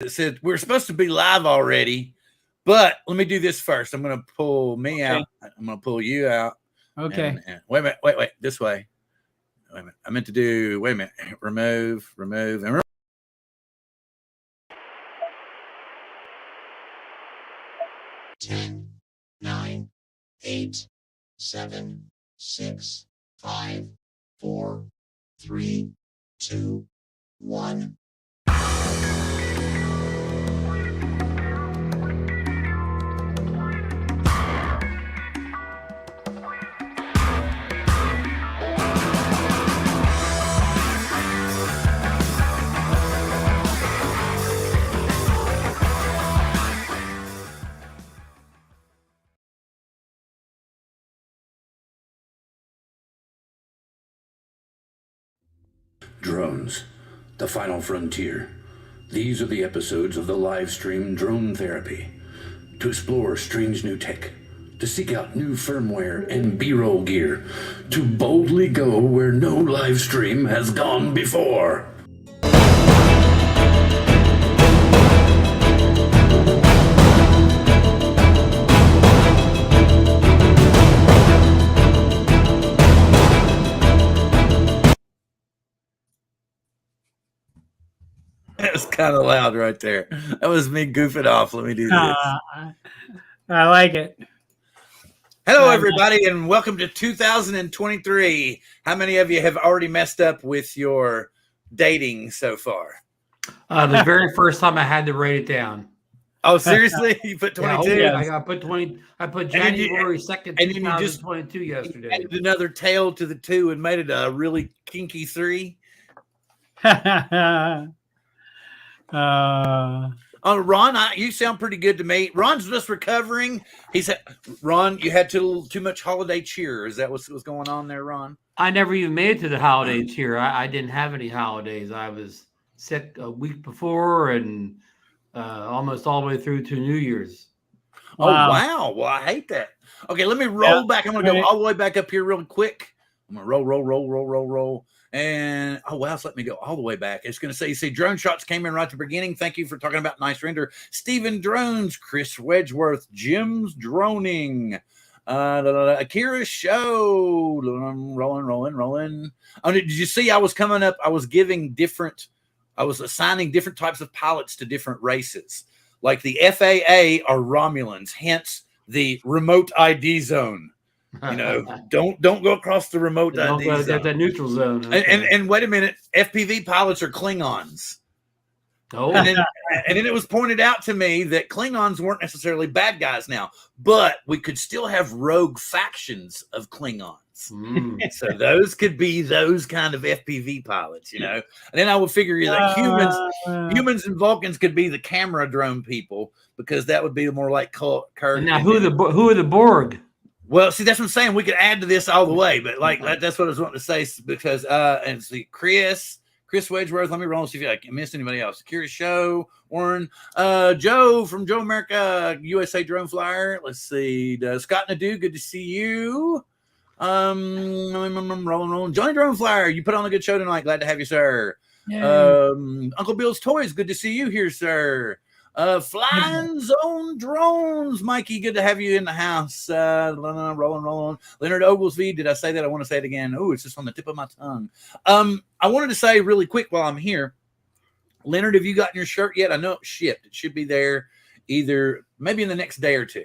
It said we're supposed to be live already, but let me do this first. I'm going to pull me out. I'm going to pull you out. Okay. And wait a minute. Wait. This way. Wait a minute. I meant to do. Wait a minute. Remove, and remove. 10, 9, 8, 7, 6, 5, 4, 3, 2, 1. Drones, the final frontier. These are the episodes of the live stream Drone Therapy. To explore strange new tech, to seek out new firmware and B-roll gear, to boldly go where no live stream has gone before. That was kind of loud right there. That was me goofing off. Let me do this. I like it. Hello, everybody, and welcome to 2023. How many of you have already messed up with your dating so far? The very first time I had to write it down. Oh, seriously? You put 22? Yeah, I put 20. I put January 2nd, 2022 yesterday. Added another tail to the 2 and made it a really kinky 3. Ron, you sound pretty good to me. Ron's just recovering. He said, Ron, you had too much holiday cheer. Is that what's going on there, Ron? I never even made it to the holiday cheer. I didn't have any holidays. I was sick a week before and almost all the way through to New Year's. Wow. Oh, wow. Well, I hate that. Okay, let me roll back. I'm going to go all the way back up here real quick. I'm going to roll. And oh wow, so let me go all the way back. It's going to say, you see, drone shots came in right at the beginning. Thank you for talking about nice render. Stephen Drones, Chris Wedgeworth, Jim's Droning, Akira Show, rolling. Oh, did you see? I was coming up. I was assigning different types of pilots to different races. Like the FAA are Romulans, hence the remote ID zone. You know, don't go across the remote ID zone. The neutral zone. Okay. And wait a minute, FPV pilots are Klingons. Oh, and then it was pointed out to me that Klingons weren't necessarily bad guys now, but we could still have rogue factions of Klingons. So those could be those kind of FPV pilots, you know. And then I would figure that humans and Vulcans could be the camera drone people, because that would be more like Kirk. Now, who are the Borg? Well, see, that's what I'm saying. We could add to this all the way, but like that's what I was wanting to say, because and see, Chris Wedgeworth. Let me roll and see if I missed anybody else. Curious Show, Warren, Joe from Joe America, USA Drone Flyer. Let's see, Scott Nadu. Good to see you. Rolling. Johnny Drone Flyer. You put on a good show tonight. Glad to have you, sir. Uncle Bill's Toys. Good to see you here, sir. Flying Zone Drones, Mikey, good to have you in the house. Rolling. Leonard Oglesby, did I say that? I want to say it again. Oh, it's just on the tip of my tongue. I wanted to say really quick while I'm here, Leonard, have you gotten your shirt yet? I know it shipped. It should be there either maybe in the next day or two.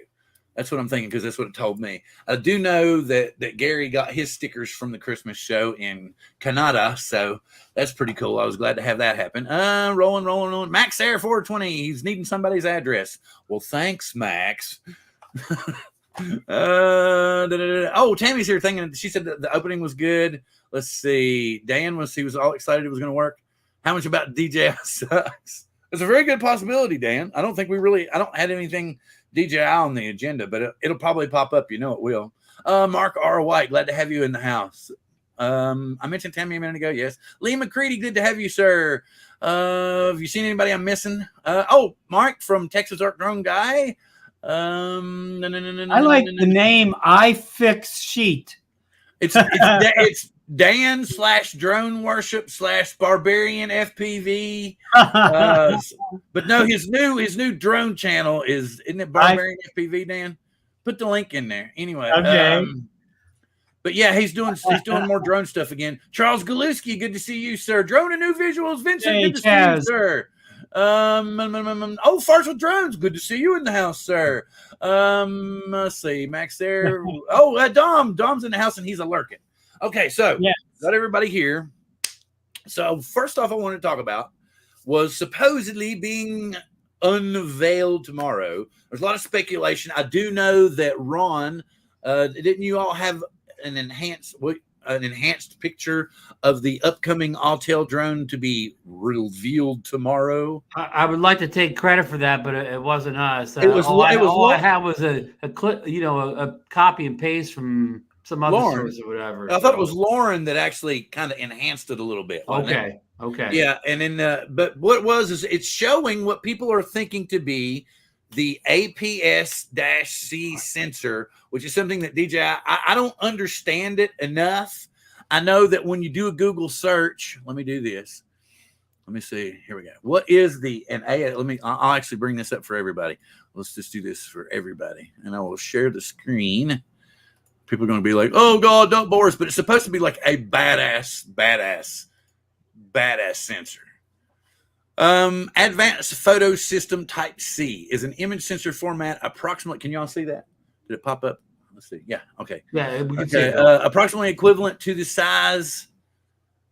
That's what I'm thinking, because that's what it told me. I do know that Gary got his stickers from the Christmas show in Canada, so that's pretty cool. I was glad to have that happen. Rolling. Max Air 420, he's needing somebody's address. Well, thanks, Max. Oh, Tammy's here thinking, she said that the opening was good. Let's see. Dan he was all excited it was going to work. How much about DJI sucks? It's a very good possibility, Dan. I don't have anything DJI on the agenda, but it'll probably pop up. You know it will. Mark R. White, glad to have you in the house. I mentioned Tammy a minute ago. Yes. Lee McCready, good to have you, sir. Have you seen anybody I'm missing? Mark from Texas Art Drone Guy. I like the name iFix Sheet. It's Dan / drone worship / barbarian FPV. But no, his new drone channel isn't it Barbarian FPV, Dan? Put the link in there. Anyway. Okay. But yeah, he's doing more drone stuff again. Charles Galuski, good to see you, sir. Drone and new visuals. Vincent, good to see you, sir. Farts with drones. Good to see you in the house, sir. Let's see, Max there. Dom's in the house and he's a lurking. Okay, so got everybody here. So first off, I want to talk about was supposedly being unveiled tomorrow. There's a lot of speculation. I do know that Ron, didn't you all have an enhanced picture of the upcoming Autel drone to be revealed tomorrow? I would like to take credit for that, but it wasn't us. All I had was a clip, a copy and paste from some other source or whatever. I thought it was Lauren that actually kind of enhanced it a little bit. Okay. Yeah, and then but what it was is it's showing what people are thinking to be the APS-C sensor, which is something that DJI, I don't understand it enough. I know that when you do a Google search, let me do this. Let me see. Here we go. What is I'll actually bring this up for everybody. Let's just do this for everybody. And I will share the screen. People are going to be like, oh God, don't bore us. But it's supposed to be like a badass sensor. Advanced Photo System Type C is an image sensor format approximately. Can y'all see that? Did it pop up? Let's see. Yeah. Okay. Yeah. We can see it. Approximately equivalent to the size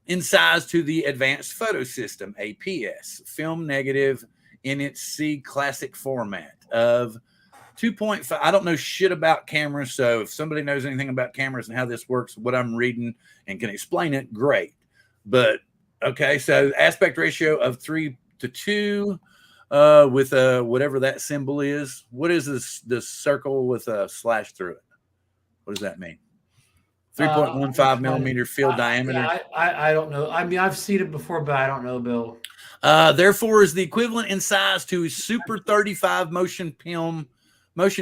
to the Advanced Photo System APS film negative in its C classic format of 2.5. I don't know shit about cameras, so if somebody knows anything about cameras and how this works, what I'm reading and can explain it, great. But okay, so aspect ratio of 3:2 with whatever that symbol is. What is this circle with a slash through it? What does that mean? 3.15 millimeter field diameter. I don't know. I mean, I've seen it before, but I don't know, Bill. Therefore, is the equivalent in size to a Super 35 motion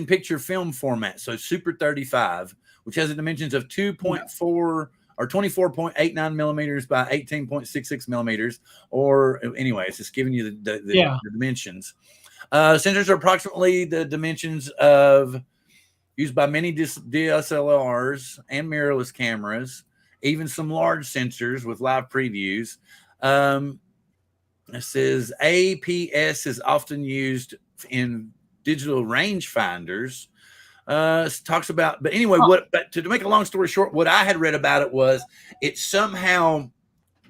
picture film format. So Super 35, which has the dimensions of 2.4 or 24.89 millimeters by 18.66 millimeters. Or anyway, it's just giving you the dimensions. Sensors are approximately the dimensions of used by many DSLRs and mirrorless cameras, even some large sensors with live previews. It says APS is often used in digital rangefinders. Talks about, but anyway, but to make a long story short, what I had read about it was it somehow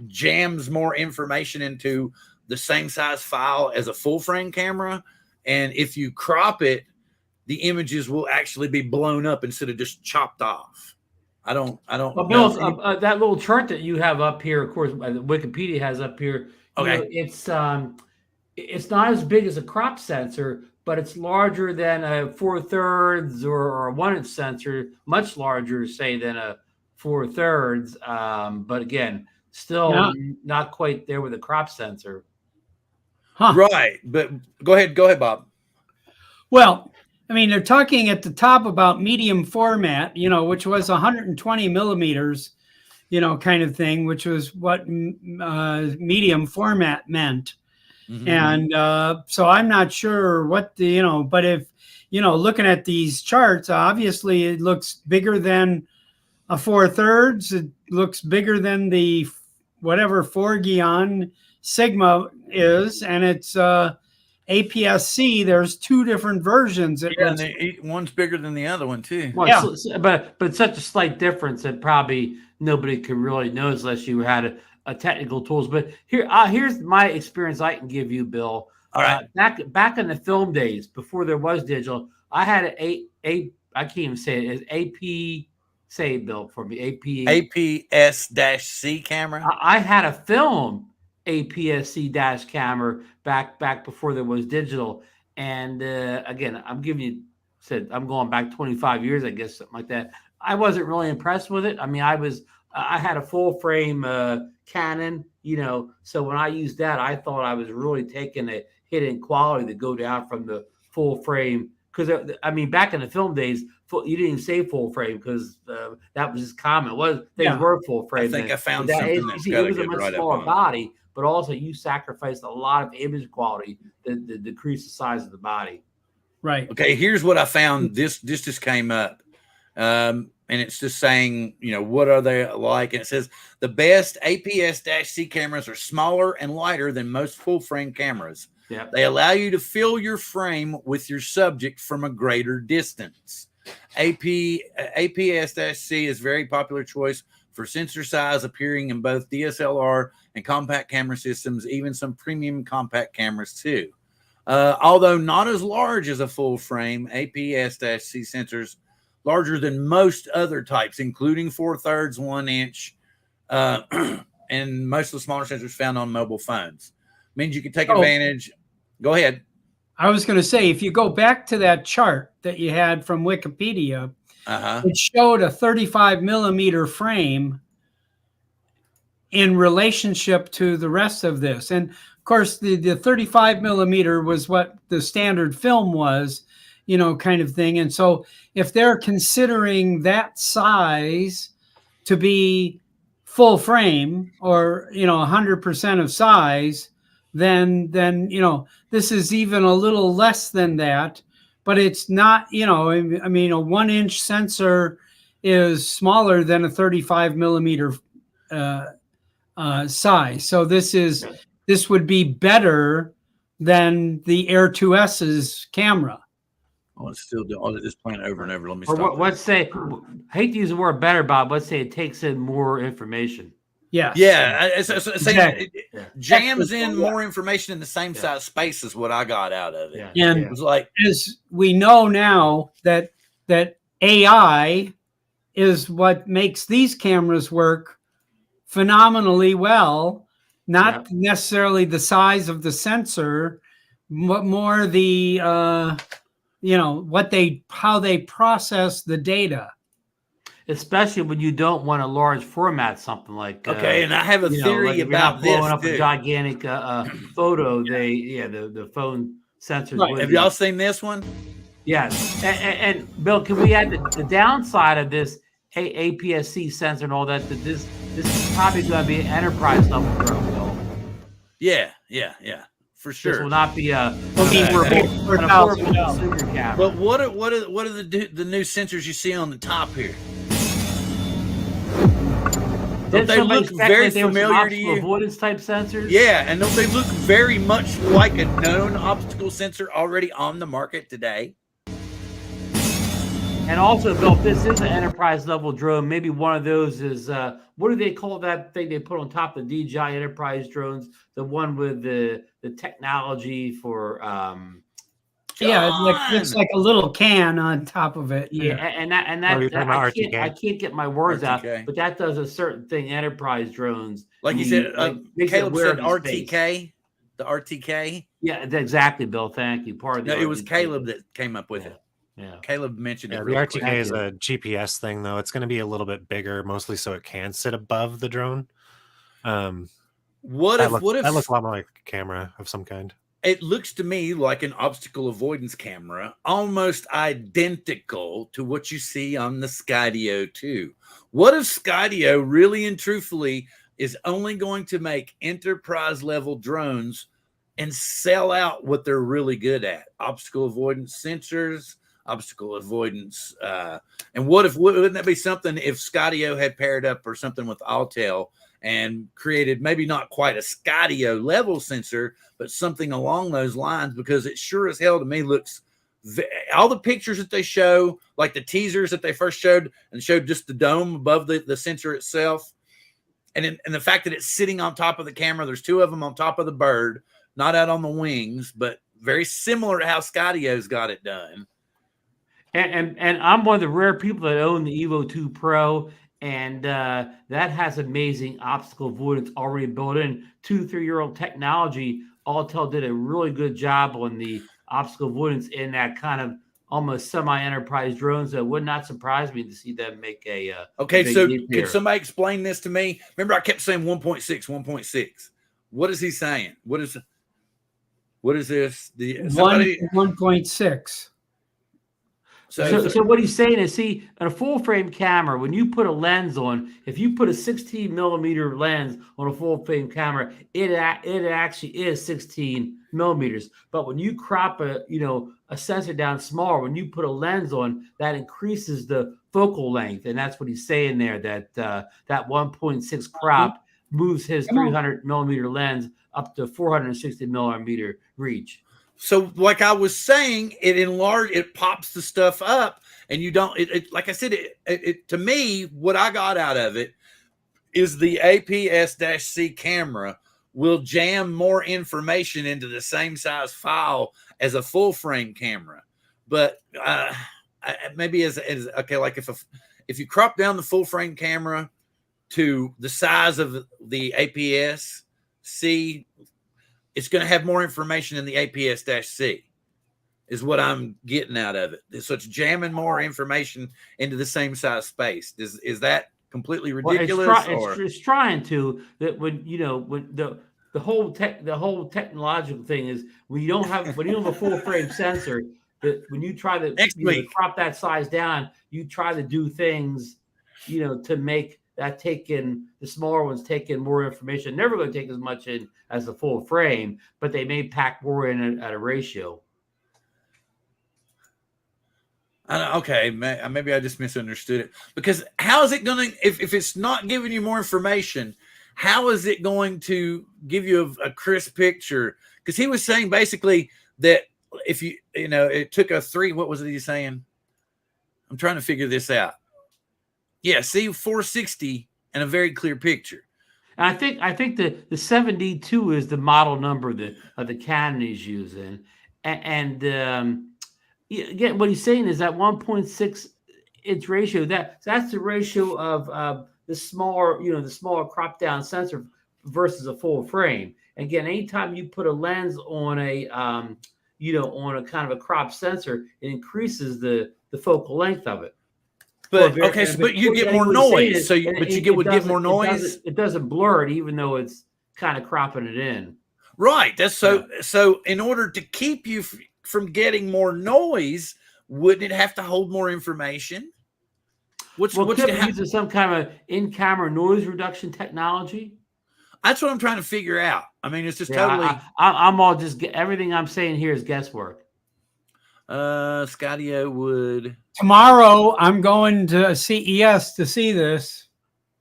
jams more information into the same size file as a full frame camera. And if you crop it, the images will actually be blown up instead of just chopped off. I don't well, Bill, that little chart that you have up here, of course, Wikipedia has up here. Okay. It's not as big as a crop sensor, but it's larger than a 4/3 or a 1-inch sensor, much larger, say, than a 4/3. But again, still not quite there with a crop sensor. Huh. Right. But go ahead, Bob. Well, I mean, they're talking at the top about medium format, which was 120 millimeters, kind of thing, which was what medium format meant. Mm-hmm. And so I'm not sure what but if, looking at these charts, obviously it looks bigger than a 4/3. It looks bigger than the whatever 4-Gion Sigma is. And it's APS-C. There's two different versions. One's bigger than the other one too. Well, but such a slight difference that probably nobody could really know unless you had a technical tools. But here's my experience I can give you, Bill. All right. Back in the film days before there was digital, I had I can't even say it. It's say it, Bill, for me. APS-C camera. I had a film APS-C camera back before there was digital. And again, I'm going back 25 years, I guess, something like that. I wasn't really impressed with it. I mean, I had a full frame Canon, so when I used that, I thought I was really taking a hit in quality to go down from the full frame because I mean, back in the film days, you didn't even say full frame because that was just common. Things were full frame. I think I found that, something that's it was a much smaller body, but also you sacrificed a lot of image quality to decrease the size of the body. Right. Okay, here's what I found. This just came up. And it's just saying, you know, what are they like? And it says the best APS-C cameras are smaller and lighter than most full frame cameras. Yeah. They allow you to fill your frame with your subject from a greater distance. APS-C is a very popular choice for sensor size, appearing in both DSLR and compact camera systems, even some premium compact cameras too. Although not as large as a full frame, APS-C sensors larger than most other types, including 4/3, 1 inch, and most of the smaller sensors found on mobile phones. Means you can take advantage. Go ahead. I was going to say, if you go back to that chart that you had from Wikipedia, it showed a 35 millimeter frame in relationship to the rest of this. And of course, the 35 millimeter was what the standard film was, you know, kind of thing. And so if they're considering that size to be full frame or, you know, 100% of size, then, you know, this is even a little less than that, but it's not, you know, I mean, a 1 inch sensor is smaller than a 35 millimeter size. So this would be better than the Air 2S's camera. Oh, it's still doing. Oh, it's just playing over and over. Let me Or stop. let's say, I hate to use the word better, Bob. Let's say it takes in more information. Yeah. Yeah. It's Exactly. it jams in more information in the same size space as what I got out of it. Yeah. And It was like, as we know now that AI is what makes these cameras work phenomenally well, not necessarily the size of the sensor, but more the you know, how they process the data. Especially when you don't want a large format, something like and I have a theory about this. Blowing up a gigantic photo. The phone sensors. Right. Have y'all seen this one? Yes. And Bill, can we add the downside of this APS-C sensor and all that? That this is probably going to be an enterprise level drone, Bill. Yeah, for sure. This will not be a $4,000. consumer camera. But what are the new sensors you see on the top here? Don't they look very familiar to you? Avoidance type sensors. Yeah, and don't they look very much like a known obstacle sensor already on the market today? And also, Bill, if this is an enterprise level drone, maybe one of those is what do they call that thing they put on top of the DJI Enterprise drones? The one with the technology for it's like a little can on top of it. Yeah, and that I can't get my words out, but that does a certain thing. Enterprise drones, like you said, Caleb said RTK, the RTK. Yeah, exactly, Bill. Thank you. It was Caleb that came up with it. Yeah, Caleb mentioned it. The RTK is a GPS thing, though. It's going to be a little bit bigger, mostly so it can sit above the drone. What if that looks a lot more like a camera of some kind? It looks to me like an obstacle avoidance camera, almost identical to what you see on the Scottio 2. What if Scottio really and truthfully is only going to make enterprise level drones and sell out what they're really good at? Obstacle avoidance sensors, obstacle avoidance. And wouldn't that be something if Scottio had paired up or something with Autel and created maybe not quite a Scottio level sensor, but something along those lines? Because it sure as hell to me looks, all the pictures that they show, like the teasers that they first showed and showed just the dome above the sensor itself. And the fact that it's sitting on top of the camera, there's two of them on top of the bird, not out on the wings, but very similar to how Scottio's got it done. And I'm one of the rare people that own the Evo 2 Pro, and that has amazing obstacle avoidance already built in. 2-3-year-old technology. Autel did a really good job on the obstacle avoidance in that kind of almost semi-enterprise drones. That would not surprise me to see them make a okay. So can somebody explain this to me? Remember, I kept saying 1.6. What is he saying? What is this? The 1.6. So what he's saying is, see, on a full frame camera, when you put a lens on, if you put a 16 millimeter lens on a full frame camera, it actually is 16 millimeters. But when you crop a sensor down smaller, when you put a lens on, that increases the focal length, and that's what he's saying there. That 1.6 crop moves his 300 millimeter lens up to 460 millimeter reach. So, like I was saying, it pops the stuff up, and you don't. Like I said, to me, what I got out of it is the APS-C camera will jam more information into the same size file as a full frame camera. But maybe as okay, like if you crop down the full frame camera to the size of the APS-C, it's going to have more information in the APS-C is what I'm getting out of it. So it's jamming more information into the same size space. Is that completely ridiculous? Well, it's trying to, that when the whole technological thing is when you don't have a full frame sensor, that when you try to crop that size down, you try to do things, to make that the smaller ones take in more information. Never going to take as much in as the full frame, but they may pack more in at a ratio. Okay, maybe I just misunderstood it. Because how is it going to, if it's not giving you more information, how is it going to give you a crisp picture? Because he was saying basically that if it took what was it he's saying? I'm trying to figure this out. Yeah, see 460 and a very clear picture. I think the 7D2 is the model number of the Canon he's using, and again, what he's saying is that 1.6 inch ratio. That's the ratio of the smaller crop down sensor versus a full frame. Again, anytime you put a lens on on a kind of a crop sensor, it increases the focal length of it. But but you get more noise. Get more noise. It doesn't blur it, even though it's kind of cropping it in. Right. That's so. In order to keep you from getting more noise, wouldn't it have to hold more information? What's using some kind of in-camera noise reduction technology? That's what I'm trying to figure out. I mean, it's just totally. I'm all just everything I'm saying here is guesswork. Scottio would. Tomorrow, I'm going to CES to see this.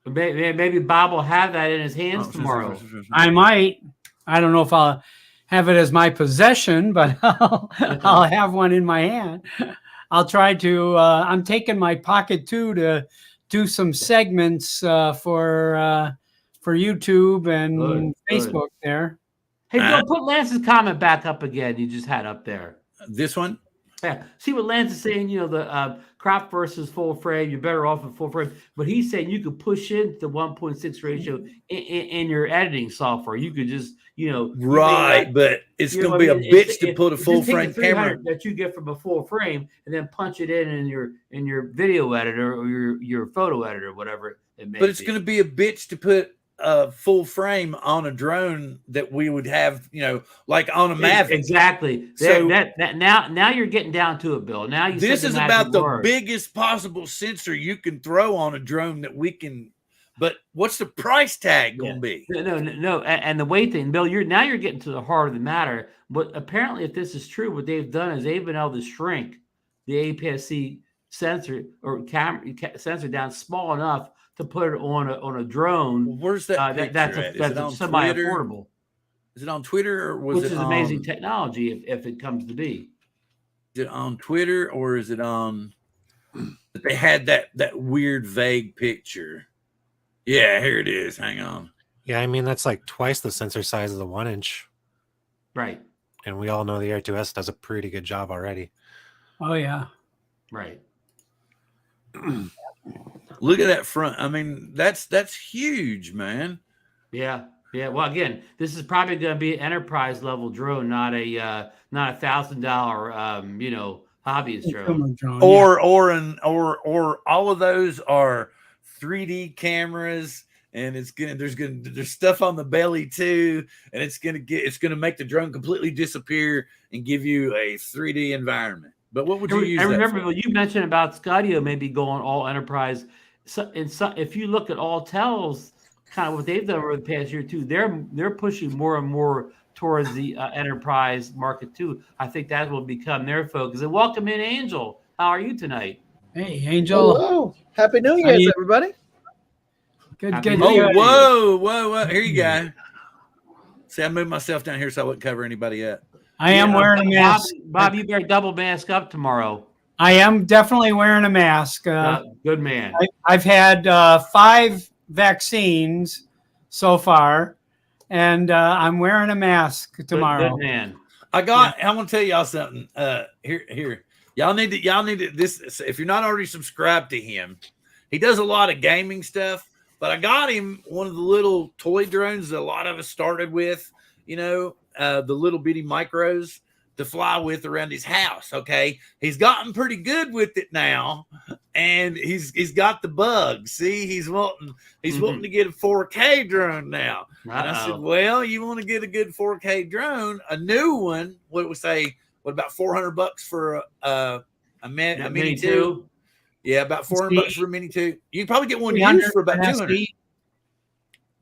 Maybe Bob will have that in his hands tomorrow. I might. I don't know if I'll have it as my possession, but I'll have one in my hand. I'll try to. I'm taking my Pocket 2 to do some segments for YouTube and Facebook there. Hey, Bill, put Lance's comment back up again. You just had up there. This one. Yeah. See what Lance is saying, the crop versus full frame, you're better off with full frame. But he's saying you could push in the 1.6 ratio in your editing software. You could just, Right, but it's going to be a bitch to put a full frame camera that you get from a full frame and then punch it in your video editor or your photo editor, whatever it may be. But it's going to be a bitch to put a full frame on a drone that we would have, like on a Maverick. Exactly. So now you're getting down to it, Bill. Now this is about the biggest possible sensor you can throw on a drone that we can. But what's the price tag going to be? No. And the weight thing, Bill. You're getting to the heart of the matter. But apparently, if this is true, what they've done is they've been able to shrink the APS-C sensor or camera sensor down small enough to put it on a drone. Well, where's that? That's semi-affordable. Is it on Twitter or which is amazing technology if it comes to be? Is it on Twitter or is it on? They had that weird vague picture. Yeah, here it is. Hang on. Yeah, I mean that's like twice the sensor size of the 1 inch. Right. And we all know the Air 2S does a pretty good job already. Oh yeah. Right. Look at that front. I mean, that's huge, man. Yeah. Well, again, this is probably going to be an enterprise level drone, not a $1,000 hobbyist drone. Or all of those are 3D cameras, and there's stuff on the belly too, and it's gonna make the drone completely disappear and give you a 3D environment. But what would you use? I remember what you mentioned about Scottio maybe going all enterprise. So, if you look at Autel's kind of what they've done over the past year too, they're pushing more and more towards the enterprise market too. I think that will become their focus. And welcome in, Angel. How are you tonight? Hey, Angel. Hello. Happy New Year's, everybody. Good, Happy good. New Year. Oh, whoa. Here you go. See, I moved myself down here so I wouldn't cover anybody up. I am wearing a mask. Bob, you better double mask up tomorrow. I am definitely wearing a mask. Good man. I've had 5 vaccines so far, and I'm wearing a mask tomorrow. Good man. I want to tell y'all something. Here. Y'all need to this. If you're not already subscribed to him, he does a lot of gaming stuff. But I got him one of the little toy drones that a lot of us started with. The little bitty micros to fly with around his house. Okay, he's gotten pretty good with it now, and he's got the bug. See, he's wanting to get a 4K drone now. And I said, well, you want to get a good 4K drone, a new one? What about $400 for a Mini 2? Yeah, about $400 for a Mini 2. You can probably get one used for about $200.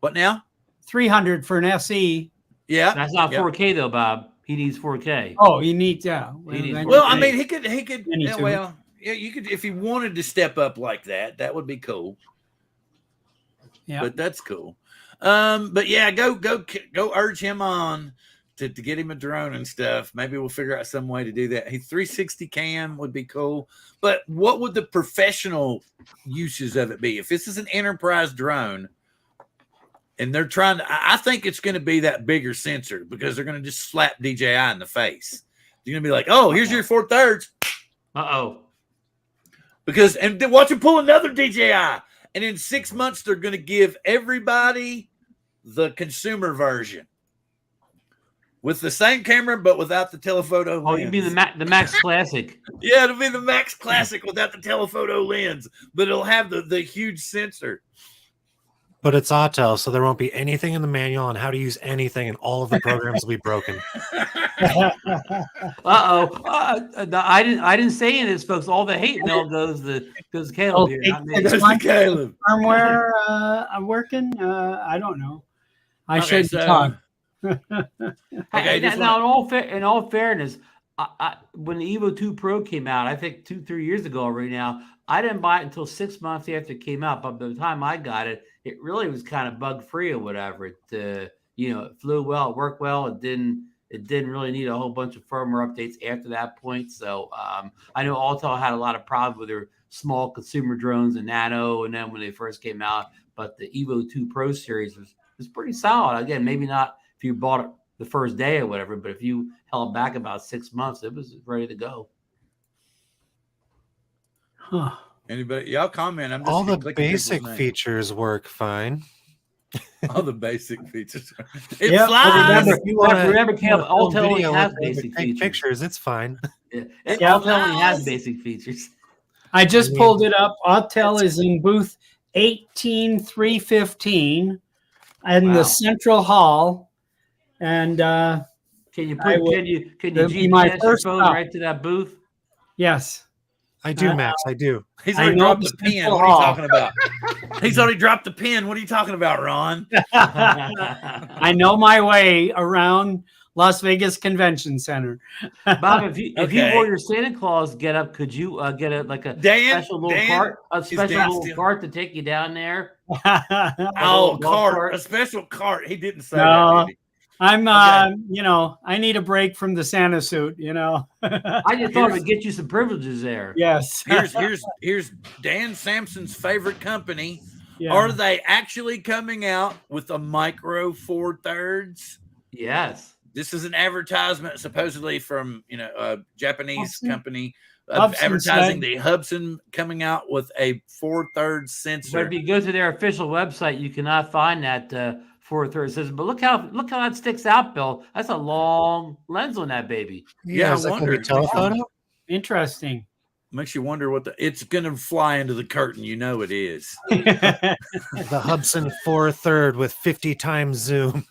What now? $300 for an SE. Yeah, that's not 4K though, Bob. He needs 4K. Oh, he needs he could. You could if he wanted to step up like that. That would be cool. Yeah, but that's cool. But yeah, go urge him on to get him a drone and stuff. Maybe we'll figure out some way to do that. 360 cam would be cool. But what would the professional uses of it be? If this is an enterprise drone and they're trying to, I think it's going to be that bigger sensor because they're going to just slap DJI in the face. You're going to be like, oh, here's your 4/3. Because, and then watch him pull another DJI. And in 6 months, they're going to give everybody the consumer version. With the same camera, but without the telephoto lens. Oh, you mean the Max Classic? Yeah, it'll be the Max Classic without the telephoto lens, but it'll have the huge sensor. But it's Autel, so there won't be anything in the manual on how to use anything, and all of the programs will be broken. I didn't say any of this, folks. All the hate mail goes to Caleb here. Caleb. Firmware I'm working. I don't know. I should talk. Now, in all fairness, when the Evo 2 Pro came out, I think 2-3 years ago already now, I didn't buy it until 6 months after it came out. But by the time I got it, it really was kind of bug free or whatever. It flew well, it worked well. It didn't really need a whole bunch of firmware updates after that point. So I know Autel had a lot of problems with their small consumer drones and Nano, and then when they first came out, but the Evo 2 Pro series was pretty solid. Again, maybe not if you bought it the first day or whatever, but if you held back about 6 months, it was ready to go. Huh. Anybody? Y'all comment. All the basic features work fine. All the basic features. It flies. Remember, Caleb, Autel only has basic features. Pictures, it's fine. Autel only has basic features. I just pulled it up. Autel is in booth 18315 in the central hall, and can you GPS your phone right to that booth? Yes. I do, Max. I do. He's already dropped the pin. What are you talking about? He's already dropped the pin. What are you talking about, Ron? I know my way around Las Vegas Convention Center. Bob, if you wore your Santa Claus get up, could you get a special little cart to take you down there? A special cart. He didn't say that. Did he? I'm, I need a break from the Santa suit, I just thought it would get you some privileges there. Yes. Here's Dan Sampson's favorite company. Yeah. Are they actually coming out with a micro 4/3? Yes. This is an advertisement supposedly from, a Japanese company Hubson advertising the Hubson coming out with a 4/3 sensor. But if you go to their official website, you cannot find that 4/3 sensor. But look how that sticks out, Bill. That's a long lens on that baby. Yeah, I wonder. Telephoto? Interesting. Makes you wonder it's going to fly into the curtain. It is. The Hubson 4/3 with 50 times zoom.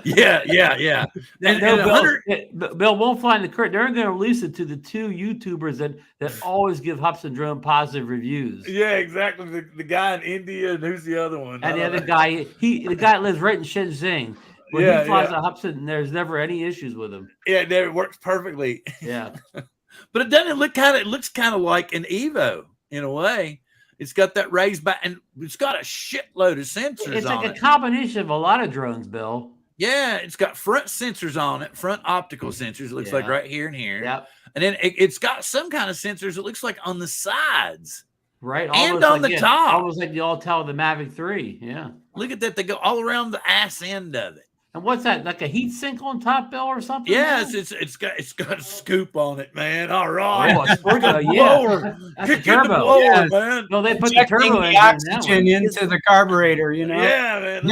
Yeah. And No, 100. Bill won't fly in the current. They're going Bill won't fly in the current. They're going to release it to the 2 YouTubers that always give Hoofsted Drone positive reviews. Yeah, exactly. The guy in India, and who's the other one? And the other guy, the guy that lives right in Shenzhen. When he flies a Hoofsted, and there's never any issues with him. Yeah, it works perfectly. Yeah. But it doesn't look it looks kind of like an Evo in a way. It's got that raised back, and it's got a shitload of sensors. It's like on a combination of a lot of drones, Bill. Yeah, it's got front sensors on it, front optical sensors. It looks like right here and here. Yep. And then it's got some kind of sensors. It looks like on the sides, right, and on the top, almost like the Autel the Mavic 3. Yeah. Look at that; they go all around the ass end of it. And what's that? Like a heat sink on top, Bill, or something? Yes, it's got a scoop on it, man. All right. Oh, a turbo, yeah. That's a turbo. Blower, man. No, they put the turbo the oxygen into the carburetor, you know. Yeah, man.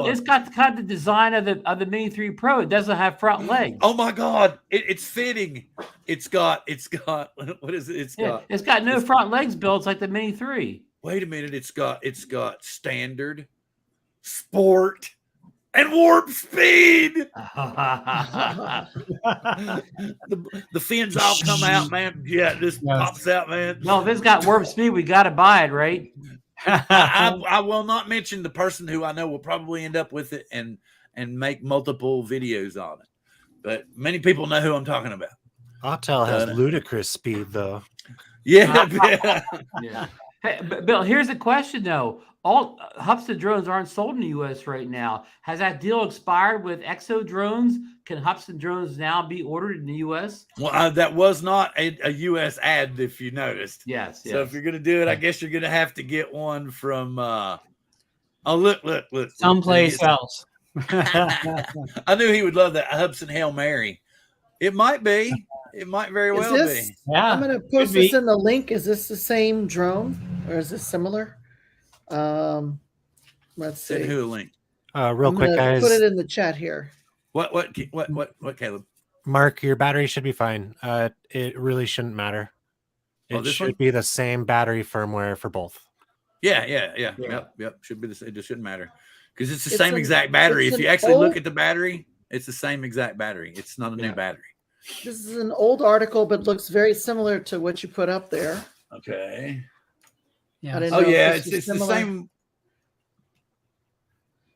It's got the kind of design of the Mini 3 Pro. It doesn't have front legs. Oh my God, it's fitting. It's got what is it? It's got no front legs, Bill. It's like the Mini 3. Wait a minute. It's got standard, sport, and warp speed. the fins all come out, man. Yeah, this pops out, man. No, if it's got warp speed, we got to buy it, right? I will not mention the person who I know will probably end up with it and make multiple videos on it. But many people know who I'm talking about. Autel has ludicrous speed, though. Yeah. Yeah. Hey, Bill, here's the question, though. All Hoofsted drones aren't sold in the U.S. right now. Has that deal expired with Exo drones? Can Hoofsted drones now be ordered in the U.S.? Well, that was not a U.S. ad, if you noticed. Yes. So if you're going to do it, I guess you're going to have to get one from. Look. Someplace else. I knew he would love that Hubson Hail Mary. It might be. It might very well be. Yeah. I'm going to post this in the link. Is this the same drone or is this similar? Let's see. Send who a link? Real quick, guys. Put it in the chat here. What, Caleb? Mark, your battery should be fine. It really shouldn't matter. It should be the same battery firmware for both. Yeah. Yep. Should be it just shouldn't matter because it's the same exact battery. If you actually look at the battery, it's the same exact battery. It's not a new battery. This is an old article, but looks very similar to what you put up there. Okay. Yeah. It's the same.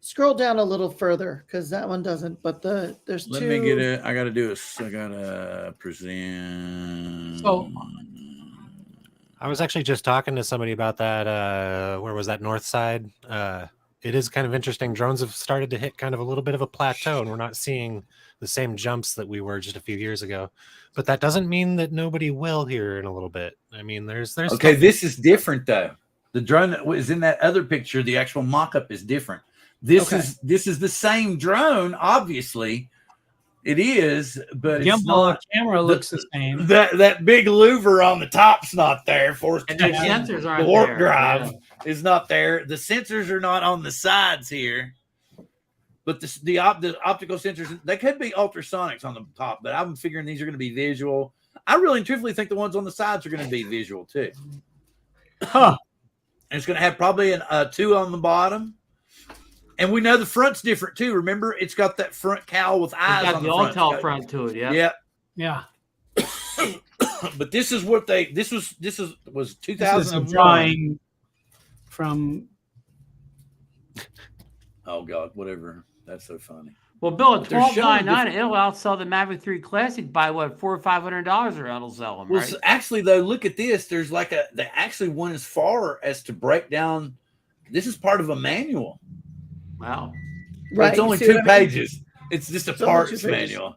Scroll down a little further because that one doesn't. But there's two. Let me get it. I got to do this. I got to present. So I was actually just talking to somebody about that. Where was that? North side. It is kind of interesting. Drones have started to hit kind of a little bit of a plateau, and we're not seeing the same jumps that we were just a few years ago. But that doesn't mean that nobody will here in a little bit. I mean, there's okay. This is different though. The drone that was in that other picture, the actual mock-up is different. This is the same drone, obviously. It is, but it's not. Camera looks the same. That big louver on the top's not there. And the sensors aren't the warp there. drive is not there. The sensors are not on the sides here. But the optical sensors, they could be ultrasonics on the top, but I'm figuring these are going to be visual. I really and truthfully think the ones on the sides are going to be visual too. Huh. And it's going to have probably a 2 on the bottom. And we know the front's different too. Remember, it's got that front cowl with eyes on the front. It's got the Autel front to it, Yeah. But this is what this was 2001. This is a drawing from. Oh God, whatever. That's so funny. Well, Bill, at $12.99, it'll outsell the Mavic 3 Classic by what, $400 or $500, or it'll sell them. Well, right? so actually, though, look at this. There's they actually went as far as to break down. This is part of a manual. Wow. Right. It's only 2 pages. It's just a parts manual.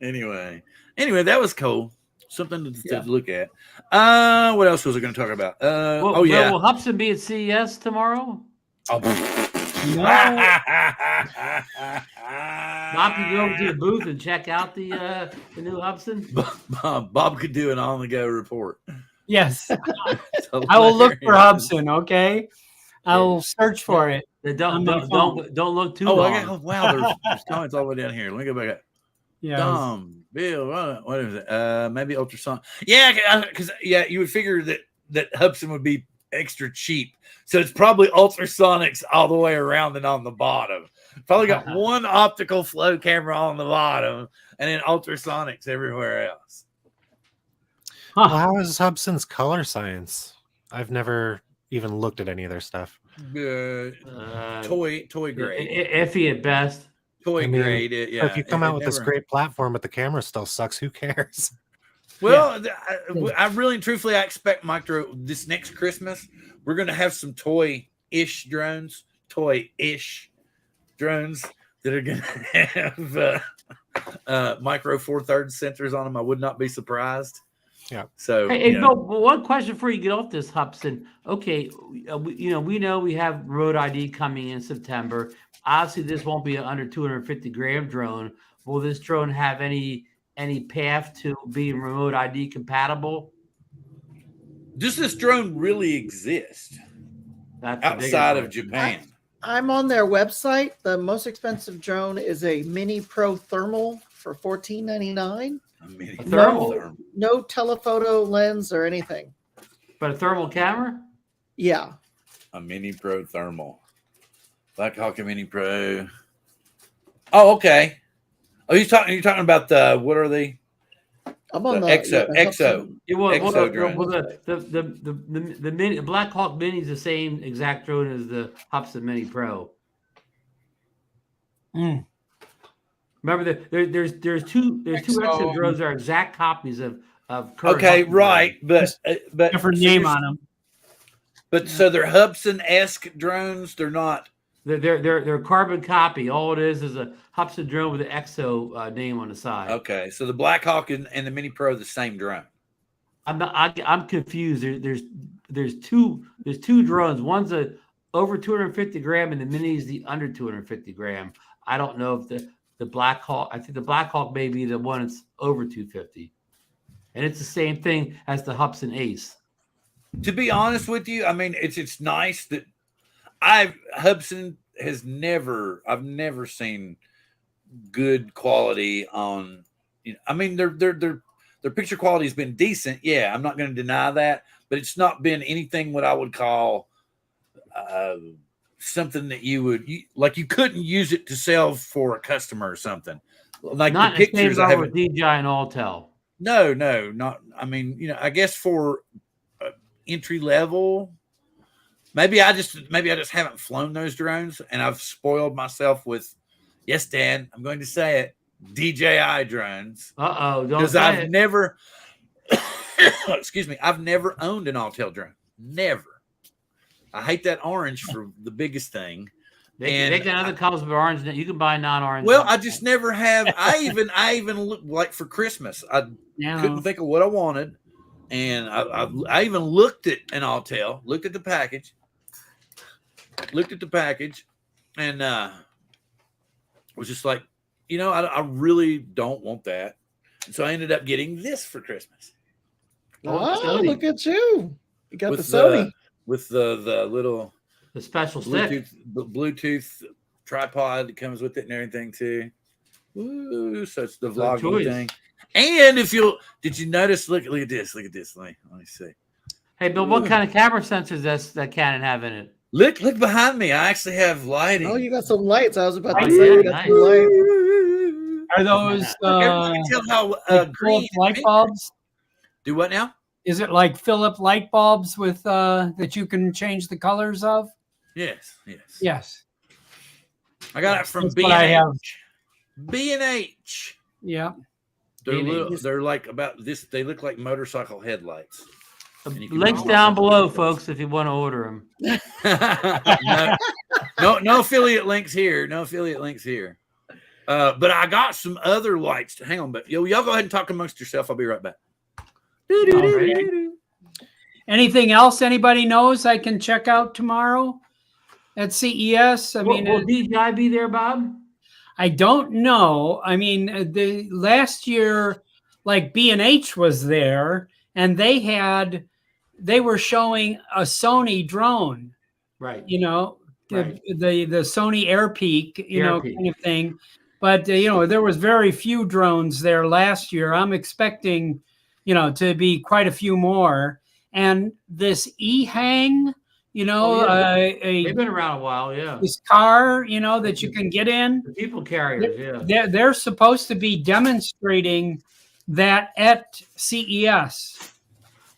Anyway, that was cool. Something to look at. What else was I going to talk about? Will Hoofsted be at CES tomorrow? Bob can go over to the booth and check out the new Hoofsted. Bob could do an on-the-go report. Yes. I will look for Hubson, okay? I will search for it. Don't look too long. Wow, there's comments all the way down here. Let me go back up. Yeah. Bill, what is it? Maybe ultrasonic. Yeah, because you would figure that Hubson would be extra cheap. So it's probably ultrasonics all the way around and on the bottom. Probably got one optical flow camera on the bottom, and then ultrasonics everywhere else. Well, how is Hubson's color science? I've never even looked at any of their stuff. Good. Toy grade. Iffy at best. Toy grade. So Yeah. if you come out with this great platform, but the camera still sucks, who cares? Well, I really and truthfully, I expect this next Christmas, we're going to have some toy-ish drones that are going to have Micro Four Thirds sensors on them. I would not be surprised. Yeah. So, hey Bill, one question before you get off this, Hubson. Okay, we know we have remote ID coming in September. Obviously, this won't be an under 250 gram drone. Will this drone have any path to being remote ID compatible? Does this drone really exist outside of Japan? I'm on their website. The most expensive drone is a Mini Pro Thermal for $14.99. A thermal? No telephoto lens or anything. But a thermal camera? Yeah. A Mini Pro Thermal. Black Hawk Mini Pro. Oh, okay. Oh, you're talking about the, what are they? I'm on the Exo. The mini Black Hawk Mini is the same exact drone as the Hubson Mini Pro. Remember that there's two Exo drones that are exact copies of current. Okay, Hubson right, drones. but different name on them. But so they're Hubson-esque drones. They're not. They're carbon copy. All it is a Hubson drone with an Exo name on the side. Okay, so the Black Hawk and the Mini Pro are the same drone. I'm confused. There's two drones. One's a over 250 gram, and the Mini is the under 250 gram. I don't know if the Black Hawk. I think the Black Hawk may be the one that's over 250, and it's the same thing as the Hubson Ace. To be honest with you, I mean it's nice that Hubson has I've never seen good quality on. I mean their picture quality has been decent. Yeah, I'm not going to deny that, but it's not been anything what I would call something that you couldn't use it to sell for a customer or something. Like not the pictures I have with DJI and Autel. No, not. I mean, I guess for entry level. Maybe I just haven't flown those drones, and I've spoiled myself with, yes, Dan, I'm going to say it, DJI drones. Because I've never, excuse me, I've never owned an Autel drone. Never. I hate that orange for the biggest thing. They got other colors of orange. You can buy non-orange. Well, I just never have. I even looked like for Christmas. I couldn't think of what I wanted, and I even looked at an Autel, looked at the package, and was just like, I really don't want that. And so I ended up getting this for Christmas. Oh, look at you! You got with the Sony with the little special Bluetooth tripod that comes with it and everything too. Ooh, so it's the vlogging thing. And did you notice? Look at this. Let me see. Hey, Bill, what kind of camera sensors does that Canon have in it? Look behind me. I actually have lighting. Oh, you got some lights. I was about to say you got some lights. Are those tell how green light bulbs? Do what now? Is it like Philip light bulbs with that you can change the colors of? Yes. Yes. I got it from B&H. B&H. Yeah. They're like about this. They look like motorcycle headlights. Links down below, folks, if you want to order them. No affiliate links here. But I got some other lights. Hang on, but y'all go ahead and talk amongst yourself. I'll be right back. Anything else anybody knows I can check out tomorrow at CES? Will DJI be there, Bob? I don't know. I mean, the last year, like B&H was there, and they were showing a Sony drone, right? The Sony Air Peak, kind of thing. But there was very few drones there last year. I'm expecting, to be quite a few more. And this eHang you know, They've been around a while, yeah. this car, you know, that you can get in. The people carriers, yeah. They're supposed to be demonstrating that at CES.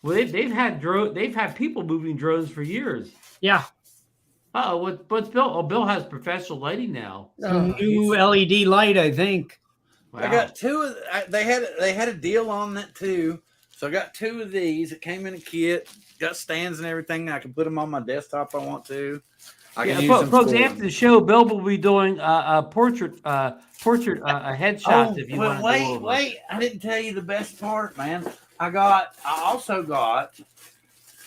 Well, they've had people moving drones for years. Yeah. What's Bill? Oh, Bill has professional lighting now. Some new LED light, I think. Wow. I got two. They had a deal on that too. So I got two of these. It came in a kit. Got stands and everything. I can put them on my desktop if I want to. I can use them folks, after the show, Bill will be doing a portrait headshots. If you want to wait! I didn't tell you the best part, man. I also got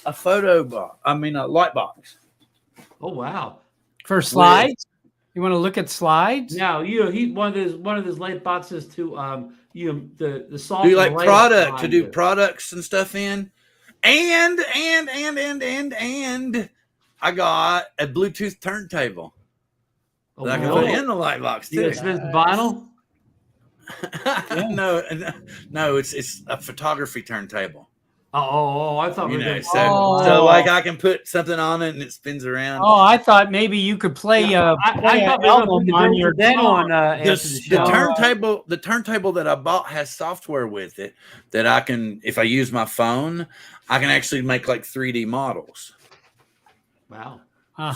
a photo box. I mean, a light box. Oh wow! For slides, you want to look at slides? Now he one of those light boxes to the salt. Do like product to do products and stuff in, and I got a Bluetooth turntable that I can put in the light box too. It's vinyl. No, it's a photography turntable. Oh, I thought so like I can put something on it and it spins around. Oh, I thought maybe you could play I thought album on your the turntable that I bought has software with it that I can, if I use my phone, I can actually make like 3D models. Wow.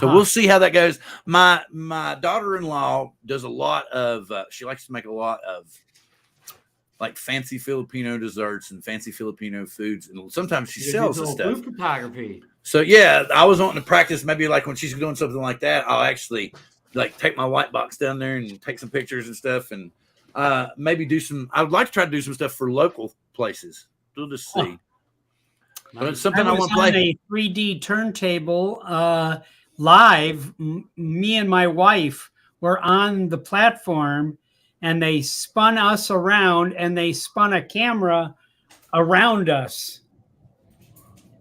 So we'll see how that goes. My daughter-in-law does a lot of she likes to make a lot of like fancy Filipino desserts and fancy Filipino foods, and sometimes she sells the stuff. Food photography. So yeah, I was wanting to practice. Maybe like when she's doing something like that, I'll actually like take my light box down there and take some pictures and stuff, and maybe do some. I would like to try to do some stuff for local places. We'll just see. But it's something I want to play. A 3D turntable live. Me and my wife were on the platform, and they spun us around, and they spun a camera around us.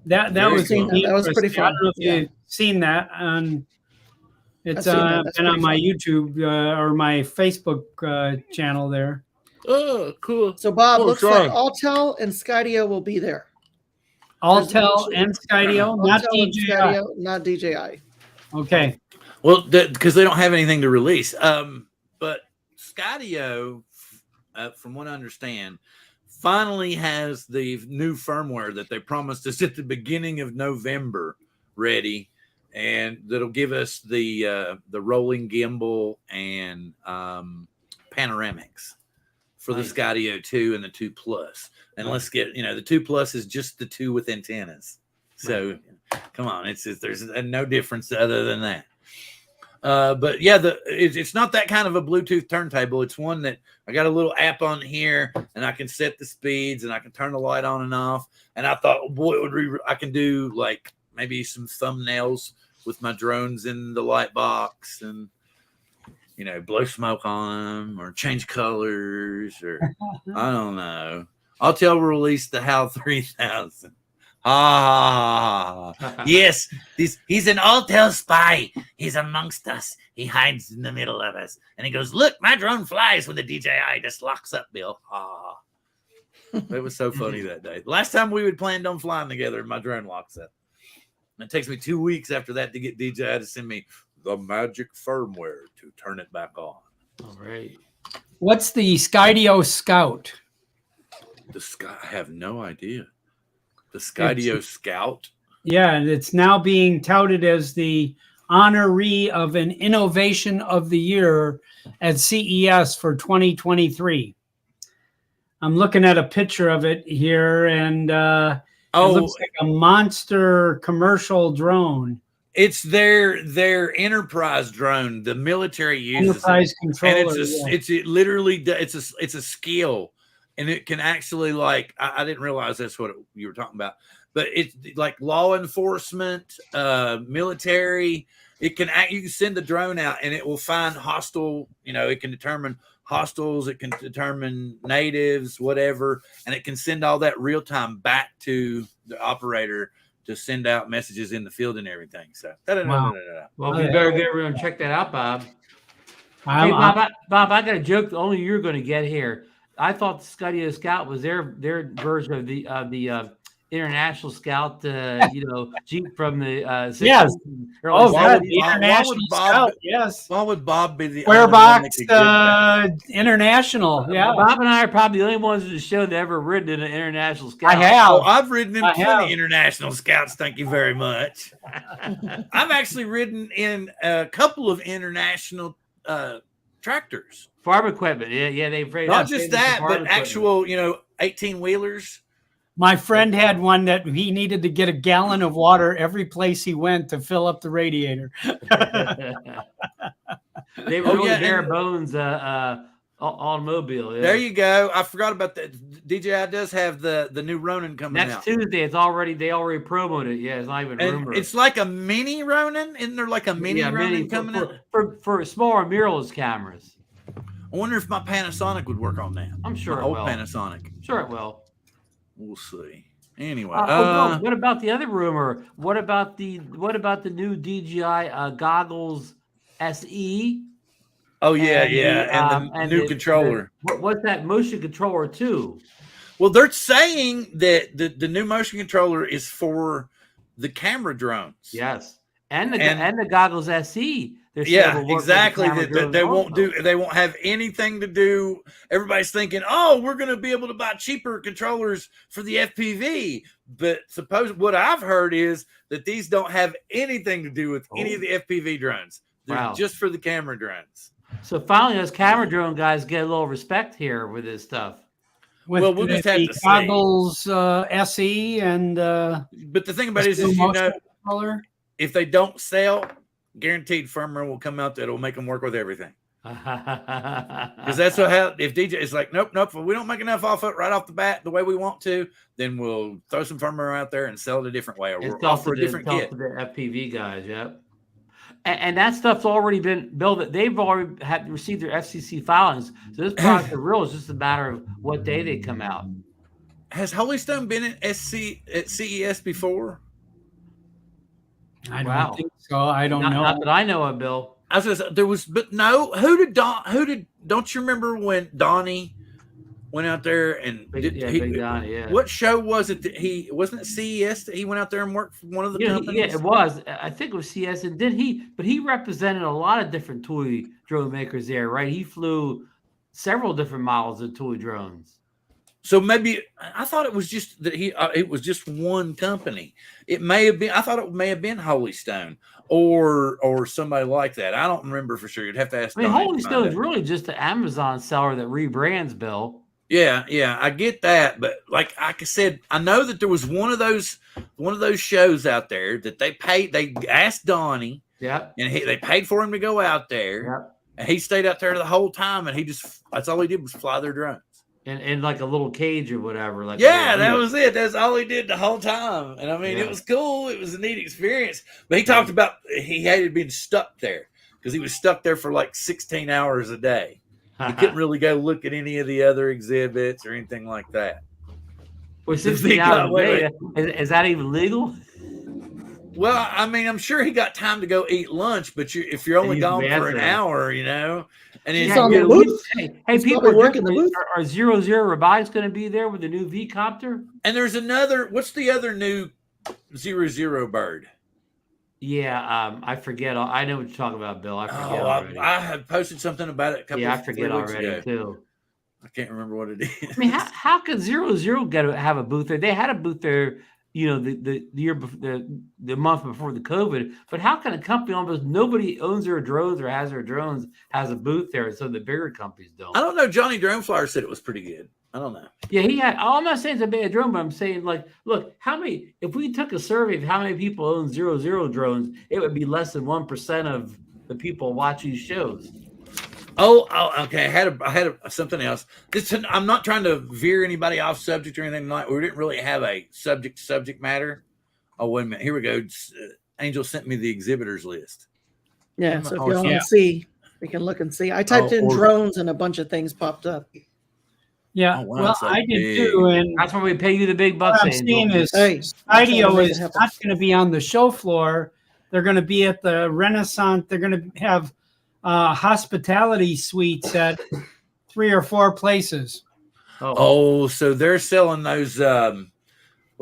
That was pretty fun. I don't know if you've seen that. It's been on my YouTube or my Facebook channel there. Oh, cool. So Bob, looks like Autel and Scottio will be there. Autel and Scottio, not DJI. Scottio, not DJI. Okay. Well, because they don't have anything to release. But Scottio, from what I understand, finally has the new firmware that they promised us at the beginning of November ready, and that'll give us the rolling gimbal and panoramics for the Scottio 2 and the 2 Plus. And let's get, the 2 Plus is just the 2 with antennas. So come on, there's no difference other than that. But yeah, it's not that kind of a Bluetooth turntable. It's one that I got a little app on here, and I can set the speeds, and I can turn the light on and off. And I thought, boy, I can do like maybe some thumbnails with my drones in the light box, and blow smoke on them or change colors, or I don't know. Autel released the HAL 3000. Yes, he's an Autel spy. He's amongst us. He hides in the middle of us. And he goes, look, my drone flies when the DJI just locks up, Bill. It was so funny that day. Last time we had planned on flying together, my drone locks up. And it takes me 2 weeks after that to get DJI to send me the magic firmware to turn it back on. All right. What's the Scottio Scout? I have no idea. The Scottio Scout. Yeah, and it's now being touted as the honoree of an Innovation of the Year at CES for 2023. I'm looking at a picture of it here, and it looks like a monster commercial drone. It's their enterprise drone. The military uses enterprise controller, and it's a skill. And it can actually, like, I didn't realize that's what you were talking about, but it's like law enforcement, military. You can send the drone out and it will find hostile, it can determine hostiles, it can determine natives, whatever. And it can send all that real time back to the operator to send out messages in the field and everything. So, well, we better get everyone check that out, Bob. Hey, Bob, I got a joke that only you're going to get here. I thought the Scottio Scout was their version of the International Scout, Jeep from the 60s. Yes. and Oh, early God, 70s. the International Scout. Yes. Why would Bob be the Square only one that Box could get that? International. Yeah. Bob and I are probably the only ones in the show that ever ridden in an International Scout. I have. Oh, I've ridden in I plenty have. international scouts. Thank you very much. I've actually ridden in a couple of international tractors. Farm equipment. Yeah, they've Not just that, but actual, 18-wheelers. My friend had one that he needed to get a gallon of water every place he went to fill up the radiator. They were really bare bones automobile. Yeah. There you go. I forgot about that. DJI does have the new Ronin coming out. Next Tuesday, they already promoted it. Yeah, it's not even rumored. It's like a mini Ronin. Isn't there like a mini Ronin coming out? For smaller mirrorless cameras. I wonder if my Panasonic would work on that. I'm sure my it old will. Panasonic. Sure it will. We'll see. Anyway, what about the other rumor? What about the new DJI Goggles SE? Oh yeah, and the new controller. What's that motion controller too? Well, they're saying that the new motion controller is for the camera drones. Yes, and the Goggles SE. Yeah, exactly. That they won't have anything to do. Everybody's thinking, oh, we're going to be able to buy cheaper controllers for the FPV. But what I've heard is that these don't have anything to do with any of the FPV drones. They're just for the camera drones. So finally, those camera drone guys get a little respect here with this stuff. We'll just have to see. Goggles SE and. But the thing about it is if they don't sell, guaranteed firmware will come out that will make them work with everything. Because that's how if DJ is like, nope, if we don't make enough off it right off the bat the way we want to, then we'll throw some firmware out there and sell it a different way, or we'll offer a different kit. The FPV guys, yep. And that stuff's already been built. They've already received their FCC filings. So this product is real. It's just a matter of what day they come out. Has Hollister been at CES before? I don't think so. I don't know. Not that I know of, Bill. I was there was, but no. Don't you remember when Donnie went out there and Big Donnie, yeah. What show was it that he wasn't it CES that he went out there and worked for one of the companies? Yeah, it was. I think it was CES, and he represented a lot of different toy drone makers there, right? He flew several different models of toy drones. So maybe I thought it was just that it was just one company. It may have been. I thought it may have been Hollister or somebody like that. I don't remember for sure. You'd have to ask. I mean, Hollister is really just an Amazon seller that rebrands, Bill. Yeah, I get that, but like I said, I know that there was one of those shows out there that they paid. They asked Donnie, and they paid for him to go out there, and he stayed out there the whole time, and that's all he did was fly their drones. In like a little cage or whatever. That was it. That's all he did the whole time. And I mean, it was cool. It was a neat experience. But he talked about he hated being stuck there because he was stuck there for like 16 hours a day. He couldn't really go look at any of the other exhibits or anything like that. Well, 16 hours a day, is that even legal? Well, I mean, I'm sure he got time to go eat lunch, but if you're only gone for an hour, and he's on the booth. Hey, people working the booth. Are 00 Robotics going to be there with the new V copter? And there's another. What's the other new 00 bird? Yeah, I forget. I know what you're talking about, Bill. I forget already. I had posted something about it a couple. I forget already ago. Too. I can't remember what it is. I mean, how could 00 have a booth there? They had a booth there. The year before, the month before the COVID, but how can a company almost nobody owns their drones or has their drones has a booth there, so the bigger companies don't? I don't know. Johnny Droneflyer said it was pretty good. I don't know. Yeah, he had. I'm not saying it's a bad drone, but I'm saying look, if we took a survey of how many people own 00 drones, it would be less than 1% of the people watch these shows. Oh, okay. I had something else. I'm not trying to veer anybody off subject or anything like. We didn't really have a subject matter. Oh, wait a minute. Here we go. Angel sent me the exhibitors list. Yeah. So if you want to see, we can look and see. I typed in drones and a bunch of things popped up. Yeah. Oh, wow, I did too. And that's why we pay you the big bucks. What I'm seeing is Scottio is not going to be on the show floor. They're going to be at the Renaissance. They're going to have hospitality suites at 3 or 4 places. So they're selling those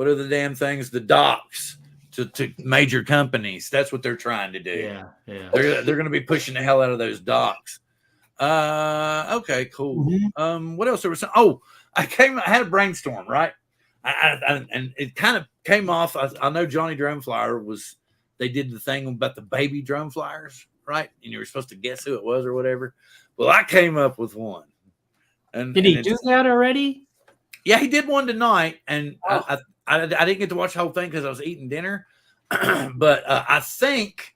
what are the damn things? The docks to major companies. That's what they're trying to do. Yeah, yeah. They're going to be pushing the hell out of those docks. Okay, cool. What else there was? Oh, I had a brainstorm, right? And it kind of came off. I know Johnny Drone Flyer they did the thing about the baby drone flyers, right? And you were supposed to guess who it was or whatever. Well, I came up with one. And did he do that already? Yeah, he did one tonight, and I didn't get to watch the whole thing because I was eating dinner. But I think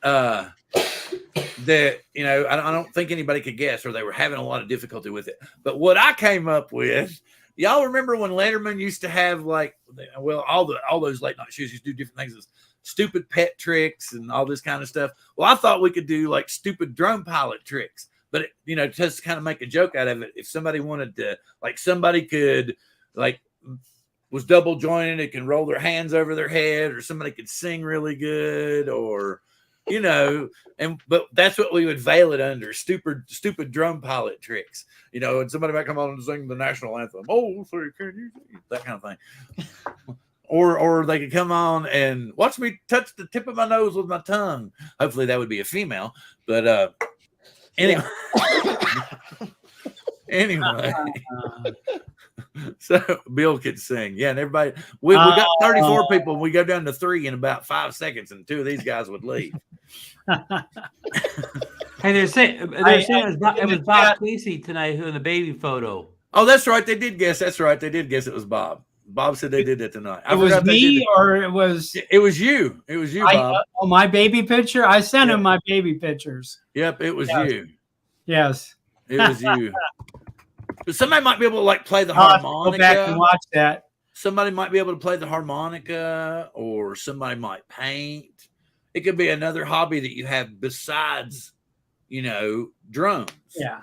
that I don't think anybody could guess, or they were having a lot of difficulty with it. But what I came up with, y'all remember when Letterman used to have all those late night shows used to do different things, stupid pet tricks and all this kind of stuff. Well, I thought we could do like stupid drone pilot tricks. But, just kind of make a joke out of it. If somebody wanted to, somebody could, was double jointed, it can roll their hands over their head, or somebody could sing really good, or, but that's what we would veil it under, stupid drum pilot tricks, and somebody might come on and sing the national anthem. Oh, so can you see? That kind of thing. Or they could come on and watch me touch the tip of my nose with my tongue. Hopefully that would be a female, but, Anyway, so Bill could sing. Yeah, and everybody, we got 34 people. We go down to 3 in about 5 seconds, and 2 of these guys would leave. Hey, they're saying it was Bob Casey tonight who in the baby photo. Oh, that's right. They did guess. That's right. They did guess it was Bob. Bob said they did that tonight. It was me, or it was... It was you. It was you, Bob. My baby picture? I sent him my baby pictures. Yep, it was you. Yes. It was you. But somebody might be able to play the harmonica. Go back and watch that. Somebody might be able to play the harmonica, or somebody might paint. It could be another hobby that you have besides, drones. Yeah.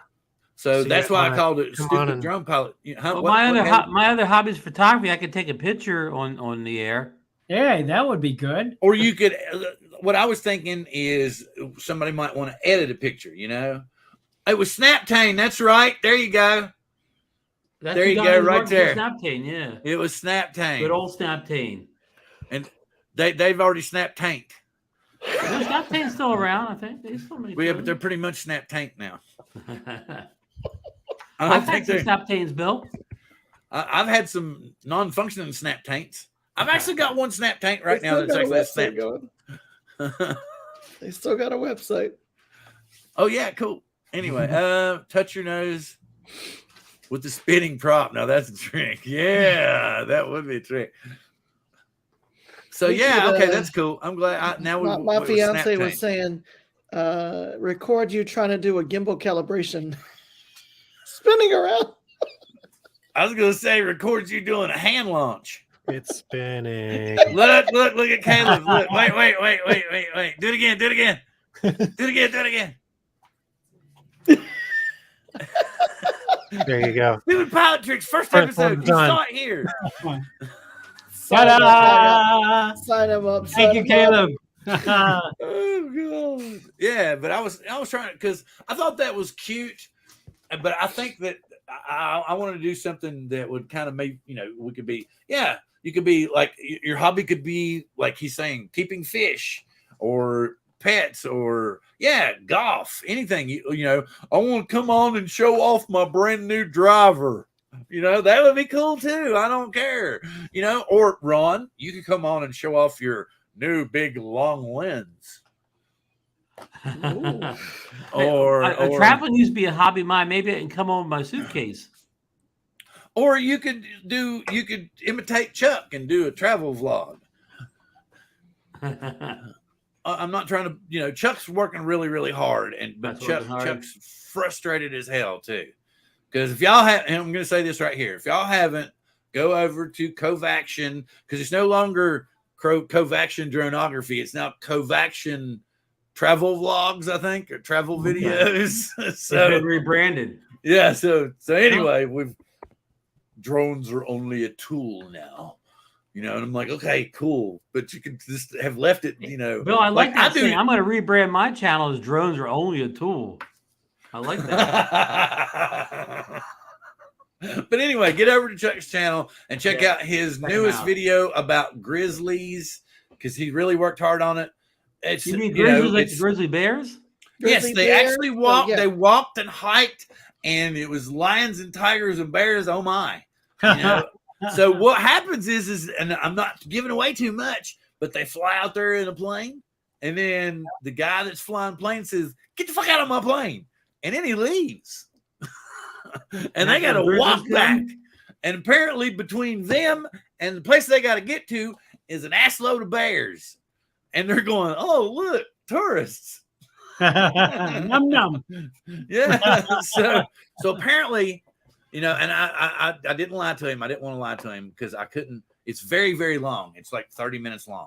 So that's why I called it stupid drone pilot. My other hobby is photography. I could take a picture on the air. Yeah, that would be good. Or you could. What I was thinking is somebody might want to edit a picture. It was Snaptane. That's right. There you go. There you go, right there. Snaptane, yeah. It was Snaptane. Good old Snaptane. And they've already Snaptanked. Snaptane's still around, I think. They still make but they're pretty much Snaptanked now. I've had some Snaptanes, Bill. I've had some non-functioning Snaptanks. I've actually got one Snaptank right now that's actually a snap going. They still got a website. Oh yeah, cool. Anyway, touch your nose with the spinning prop. Now that's a trick. Yeah, that would be a trick. So okay, that's cool. I'm glad. My fiance was saying, record you trying to do a gimbal calibration, spinning around. I was gonna say, record you doing a hand launch. It's spinning. Look at Caleb. Look, wait. Do it again. Do it again. There you go. Stupid pilot tricks. First episode. You saw it here. Ta-da! Sign him up. Thank you, Caleb. Oh god. Yeah, but I was trying because I thought that was cute, but I think that I wanted to do something that would kind of make we could be you could be like your hobby could be like he's saying keeping fish or pets or golf, anything. I want to come on and show off my brand new driver. That would be cool too. I don't care. Or Ron, you could come on and show off your new big long lens. or traveling used to be a hobby of mine. Maybe I can come on with my suitcase. Or you could imitate Chuck and do a travel vlog. I'm not trying to, Chuck's working really, really hard, but Chuck's frustrated as hell too. Because if y'all have, and I'm going to say this right here, if y'all haven't, go over to Covaction, because it's no longer Covaction Dronography. It's now Covaction Travel Vlogs, I think, or travel videos. So it's been rebranded. Yeah. So anyway, drones are only a tool now. And I'm like, okay, cool, but you could just have left it, Bill, I like that thing. I'm going to rebrand my channel as Drones Are Only a Tool. I like that. But anyway, get over to Chuck's channel and check out his check him newest out. video about grizzlies because he really worked hard on it. It's You mean you know, grizzlies like it's- the grizzly bears? yes, Grizzly they bear? actually Oh, walked. yeah. They walked and hiked, and it was lions and tigers and bears. Oh my! You know? So what happens is, and I'm not giving away too much, but they fly out there in a plane, and then the guy that's flying plane says, "Get the fuck out of my plane," and then he leaves, and they got to walk back. And apparently, between them and the place they got to get to is an ass load of bears, and they're going, "Oh, look, tourists." Num num. Yeah. So apparently, you know, and I didn't lie to him. I didn't want to lie to him because I couldn't. It's very, very long. It's like 30 minutes long.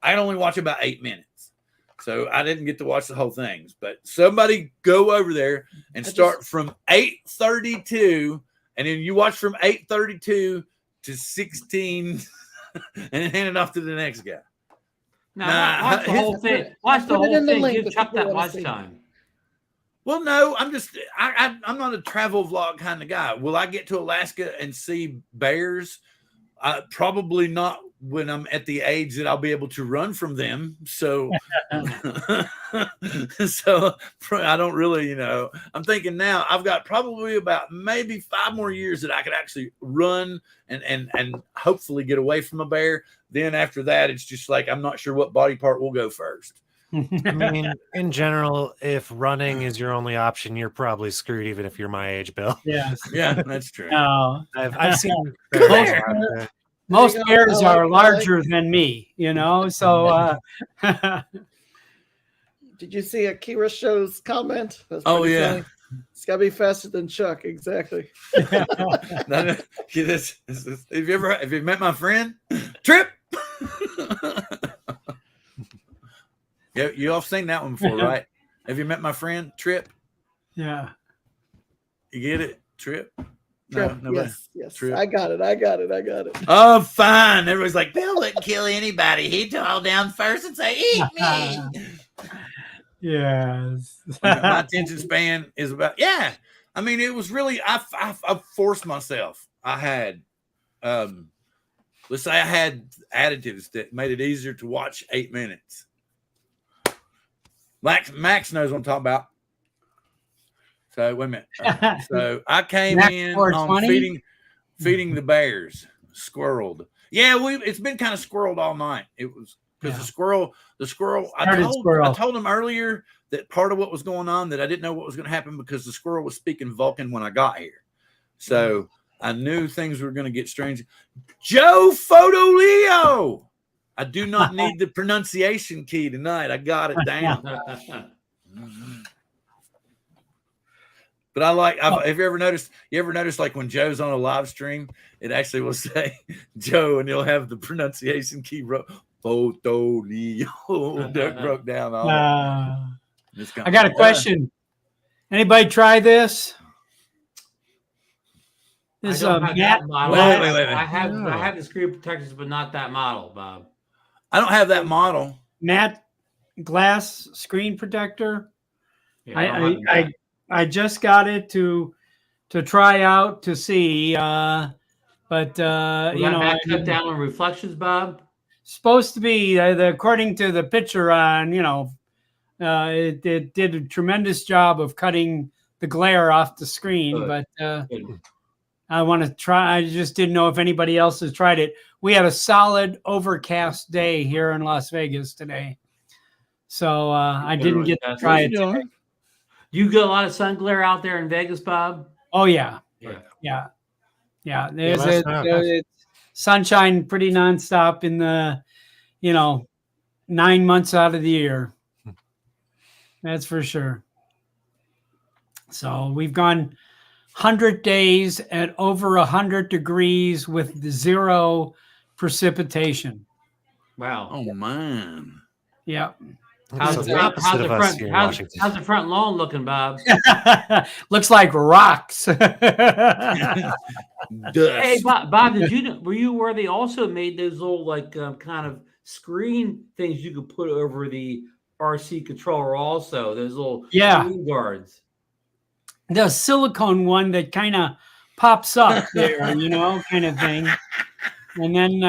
I only watch about 8 minutes. So I didn't get to watch the whole things. But somebody go over there and start from 8:32, and then you watch from 8:32 to 16 and then hand it off to the next guy. Now, watch the his- whole thing. Watch the Put it whole in the thing. link Give if Chuck people that wanna watch see. time. Well, no, I'm not a travel vlog kind of guy. Will I get to Alaska and see bears? Probably not when I'm at the age that I'll be able to run from them. So, so I don't really, you know, I'm thinking now I've got probably about maybe 5 more years that I could actually run and hopefully get away from a bear. Then after that, it's just like, I'm not sure what body part will go first. I mean, in general, if running is your only option, you're probably screwed, even if you're my age, Bill. Yes. Yeah, that's true. No. I've seen Most There you go. bears I like- are I like- larger than me, you know. So Did you see Akira Show's comment? That's Oh, pretty yeah. funny. It's got to be faster than Chuck. Exactly. No, have you met my friend Trip? Yeah, you all seen that one before, right? Have you met my friend Trip? yeah. You get it, Trip? Trip. nobody. Yes. Trip. I got it. Oh, fine. Everybody's like, Bill didn't kill anybody. He'd fall down first and say, "Eat me." Yes. My attention span is about, yeah. I mean, it was really, I forced myself. I had, let's say I had additives that made it easier to watch 8 minutes. Max knows what I'm talking about. So wait a minute. So I came Max in 420? on feeding the bears, squirreled. Yeah, it's been kind of squirreled all night. It was because Yeah. the squirrel. I Started squirrel. told him earlier that part of what was going on, that I didn't know what was going to happen because the squirrel was speaking Vulcan when I got here. So I knew things were going to get strange. Joe Photo Leo. I do not need the pronunciation key tonight. I got it down. But I like, have you ever noticed, like when Joe's on a live stream, it actually will say Joe and he'll have the pronunciation key Photo Leo broke down. I got a question. Anybody try this? This I don't have Matt. that model. Wait. I have the screen protectors, but not that model, Bob. I don't have that model. Matte glass screen protector. Yeah, I don't have that. I just got it to try out to see, but Will you know, that cut down on reflections, Bob? supposed to be according to the picture on, you know, it did a tremendous job of cutting the glare off the screen. Good. But Good. I want to try. I just didn't know if anybody else has tried it. We had a solid overcast day here in Las Vegas today, so I didn't get to try it today. You get a lot of sun glare out there in Vegas, Bob? Oh yeah, Yeah. yeah. There's let us know. it's sunshine pretty nonstop in the, you know, 9 months out of the year. That's for sure. So we've gone 100 days at over 100 degrees with 0 precipitation. Wow. Oh man. Yeah. How's So the the opposite of us here in Washington. how's the front lawn looking, Bob? Looks like rocks. Dust. Hey, Bob, did you know, were you aware they also made those little like kind of screen things you could put over the RC controller also? Those little Yeah. screen guards. The silicone one that kind of pops up there, you know, kind of thing. And then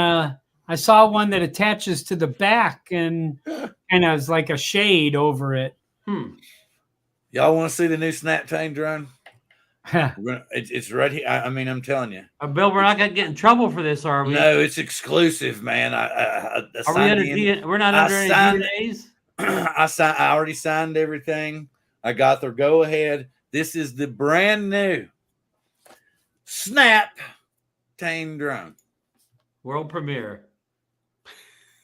I saw one that attaches to the back and kind of is like a shade over it. Y'all want to see the new Snap Tame drone? It's right here. I mean, I'm telling you. Bill, we're not going to get in trouble for this, are we? No, it's exclusive, man. Are we under we're not under any DNAs? I already signed everything. I got their go ahead. This is the brand new Snap Tame drone. World premiere.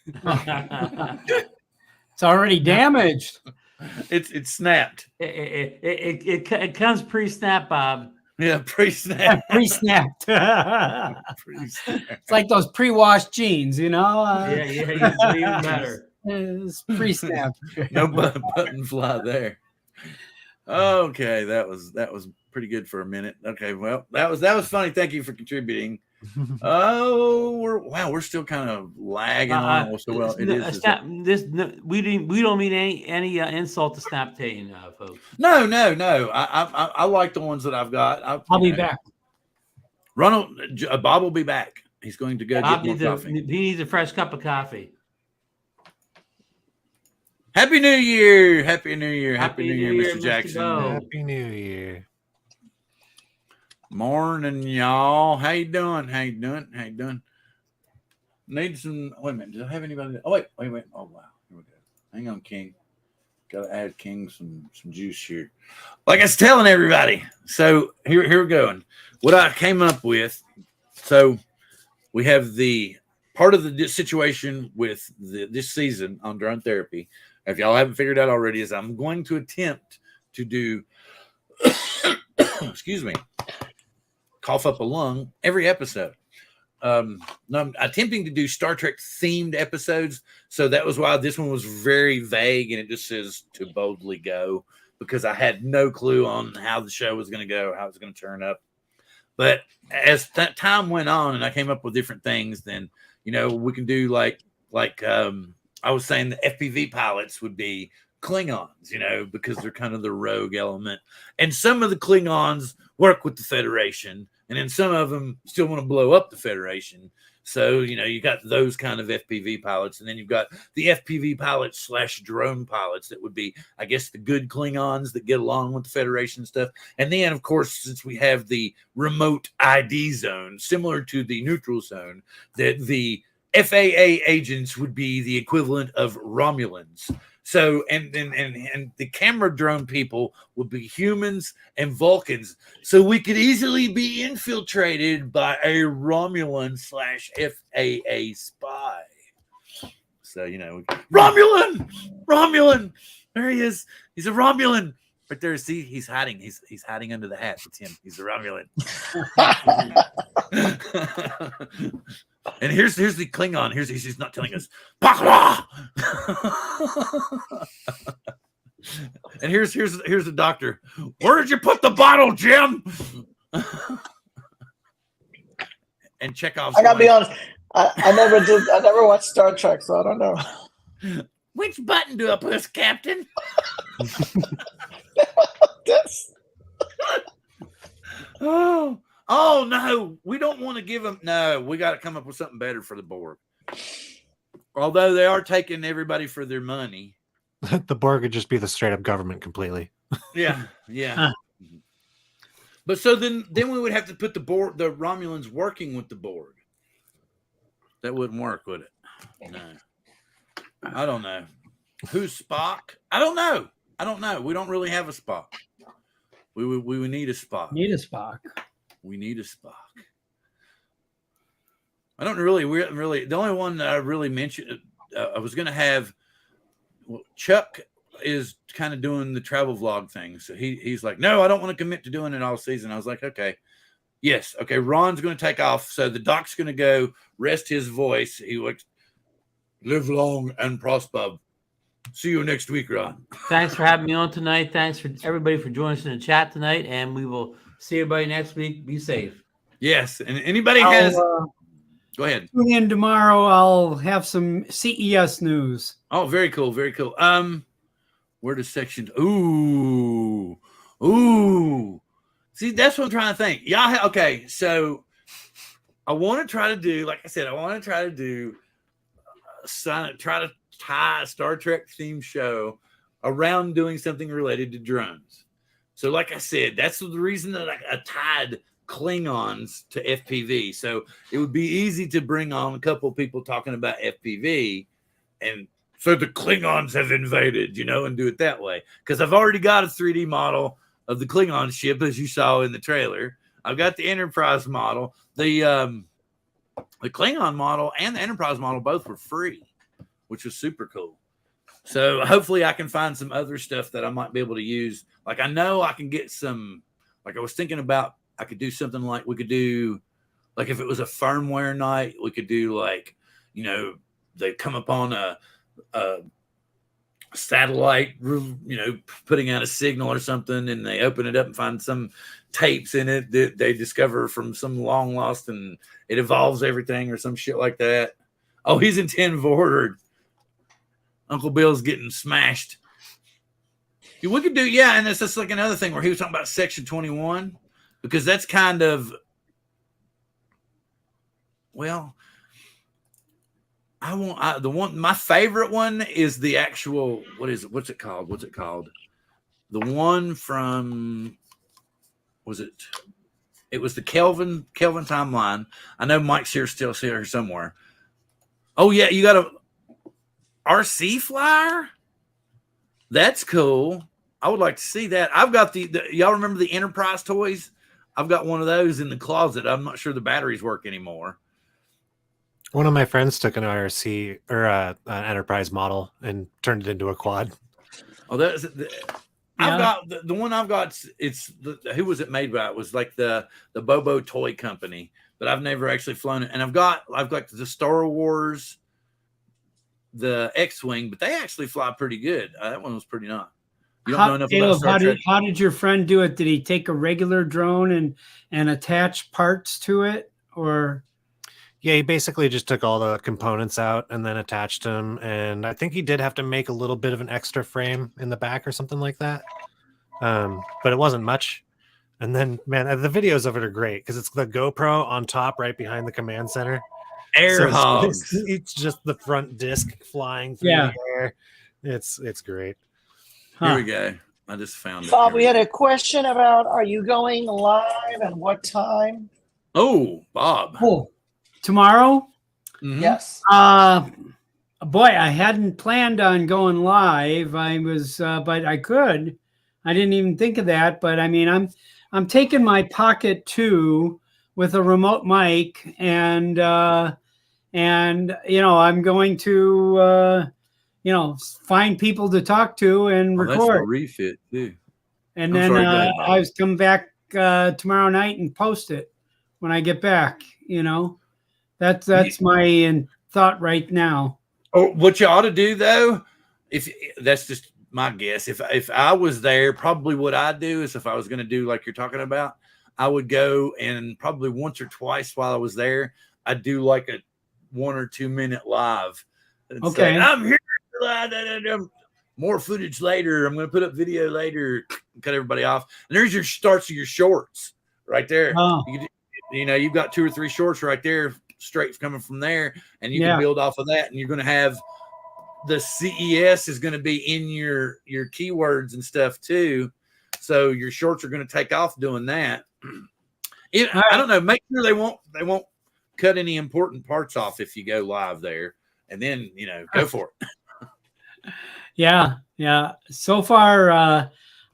It's already damaged. It's snapped. It comes pre-snap, Bob. Yeah, pre-snap. Pre-snapped. It's like those pre-washed jeans, you know? Yeah, even better. It's pre-snapped. No button fly there. Okay, that was pretty good for a minute. Okay, well, that was funny. Thank you for contributing. We're still kind of lagging on. So well, it is. We don't mean any insult to Snap Tame, folks. No. I like the ones that I've got. I'll be back. Ronald, Bob will be back. He's going to go Bob get more coffee. He needs a fresh cup of coffee. Happy New Year! Happy New Year, Mr. Jackson. Happy New Year. Morning, y'all. How you doing? Need some. Wait a minute. Do I have anybody? Oh wait. Oh wow. Here we go. Hang on, King. Got to add King some juice here. Like I was telling everybody. So here we're going. What I came up with. So we have the part of the situation with this season on drone therapy. If y'all haven't figured out already, is I'm going to attempt to do. Excuse me. Cough up a lung every episode. I'm attempting to do Star Trek themed episodes, so that was why this one was very vague and it just says to boldly go, because I had no clue on how the show was going to go, how it was going to turn up. But as that time went on and I came up with different things, then we can do like I was saying, the FPV pilots would be Klingons, because they're kind of the rogue element, and some of the Klingons work with the Federation. And then some of them still want to blow up the Federation. So, you got those kind of FPV pilots. And then you've got the FPV pilots / drone pilots that would be, I guess, the good Klingons that get along with the Federation stuff. And then, of course, since we have the remote ID zone, similar to the neutral zone, that the FAA agents would be the equivalent of Romulans. So, and the camera drone people would be humans and Vulcans. So we could easily be infiltrated by a Romulan / FAA spy. So, Romulan, there he is. He's a Romulan. Right there, see, he's hiding. He's hiding under the hat. It's him. He's a Romulan. And here's the Klingon. He's not telling us. And here's the doctor. Where did you put the bottle, Jim? And Chekhov's. I gotta be honest. I never watched Star Trek, so I don't know. Which button do I push, Captain? Oh no, we don't want to give them. No, we got to come up with something better for the board. Although they are taking everybody for their money. The Borg would just be the straight up government completely. Yeah. But so then we would have to put the Romulans working with the Borg. That wouldn't work, would it? No. I don't know. Who's Spock? I don't know. We don't really have a Spock. We would need a Spock. We need a Spock. I don't really. The only one that I really mentioned, I was going to have. Well, Chuck is kind of doing the travel vlog thing, so he's like, no, I don't want to commit to doing it all season. I was like, okay, yes, okay. Ron's going to take off, so the doc's going to go rest his voice. He would live long and prosper. See you next week, Ron. Thanks for having me on tonight. Thanks for everybody for joining us in the chat tonight, and we will see everybody next week. Be safe. Yes, and anybody has. Go ahead. Tune in tomorrow. I'll have some CES news. Oh, very cool, very cool. Where does section? Ooh, See, that's what I'm trying to think. Yeah. Okay. So I want to try to do, like I said, I want to try to do, try to tie a Star Trek themed show around doing something related to drones. So, like I said, that's the reason that I tied Klingons to FPV. So it would be easy to bring on a couple of people talking about FPV, and so the Klingons have invaded, and do it that way. Because I've already got a 3D model of the Klingon ship, as you saw in the trailer. I've got the Enterprise model. The Klingon model and the Enterprise model both were free, which was super cool. So hopefully I can find some other stuff that I might be able to use. Like, I know I can get some, like I was thinking about, I could do something like, we could do, like, if it was a firmware night, we could do, like, they come upon a satellite, putting out a signal or something, and they open it up and find some tapes in it that they discover from some long lost, and it evolves everything or some shit like that. Oh, he's in 10 forward. Uncle Bill's getting smashed. We could do, yeah, and it's just like another thing where he was talking about Section 21, because that's kind of, well, my favorite one is the actual, what's it called? The one from, it was the Kelvin timeline. I know Mike's still here somewhere. Oh yeah, you got a RC flyer? That's cool. I would like to see that. I've got the y'all remember the Enterprise toys? I've got one of those in the closet. I'm not sure the batteries work anymore. One of my friends took an RC or an Enterprise model and turned it into a quad. Oh, I've got the one I've got. Who was it made by? It was like the Bobo Toy Company, but I've never actually flown it. And I've got the Star Wars, the X-wing, but they actually fly pretty good. That one was pretty nice. You don't know enough about Star Trek. How did your friend do it? Did he take a regular drone and attach parts to it, or? Yeah, he basically just took all the components out and then attached them. And I think he did have to make a little bit of an extra frame in the back or something like that. But it wasn't much. And then, man, the videos of it are great because it's the GoPro on top right behind the command center. Air hogs. It's just the front disc flying through the air. It's great. Here we go. I just found it. Bob, we had a question about, are you going live and what time? Oh, Bob. Oh, tomorrow? Mm-hmm. Yes. Boy, I hadn't planned on going live. I was, but I could. I didn't even think of that. But I mean, I'm taking my Pocket 2 with a remote mic, and I'm going to find people to talk to and record. That's a refit too. And then I was come back tomorrow night and post it when I get back. That's my thought right now. Oh, what you ought to do though, if that's just my guess, if I was there, probably what I'd do is, if I was going to do like you're talking about, I would go and probably once or twice while I was there, I'd do like a 1 or 2 minute live. Okay. Say, I'm here. More footage later. I'm going to put up video later. Cut everybody off. And there's your starts of your shorts right there. Oh. You've got 2 or 3 shorts right there, straight coming from there, and you can build off of that. And you're going to have the CES is going to be in your keywords and stuff too. So your shorts are going to take off doing that. I don't know. Make sure they won't cut any important parts off if you go live there, and then go for it. Yeah. So far,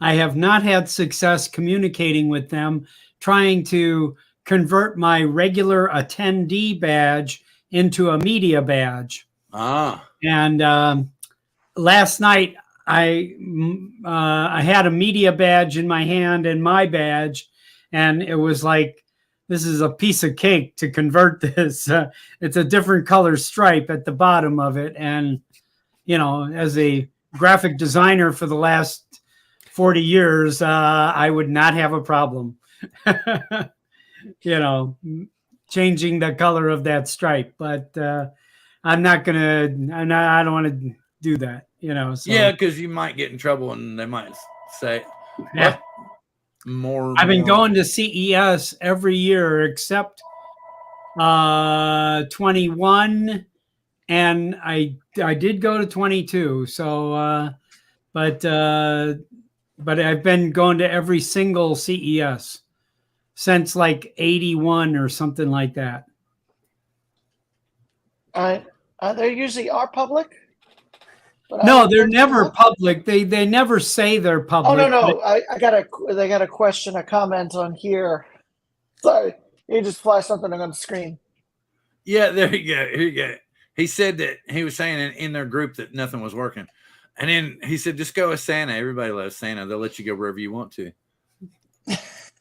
I have not had success communicating with them, trying to convert my regular attendee badge into a media badge. And last night, I had a media badge in my hand and my badge, and it was like, this is a piece of cake to convert this. It's a different color stripe at the bottom of it. And, as a graphic designer for the last 40 years, I would not have a problem, changing the color of that stripe. But I don't want to do that, So. Yeah, because you might get in trouble and they might say, yeah. I've been going to CES every year except 21, and I did go to 22. So, but I've been going to every single CES since like 81 or something like that. They usually are public. No, they're never public. They never say they're public. Oh no! They got a question, a comment on here. Sorry, you just flashed something on the screen. Yeah, there you go. Here you go. He said that he was saying in their group that nothing was working, and then he said, "Just go with Santa. Everybody loves Santa. They'll let you go wherever you want to." Of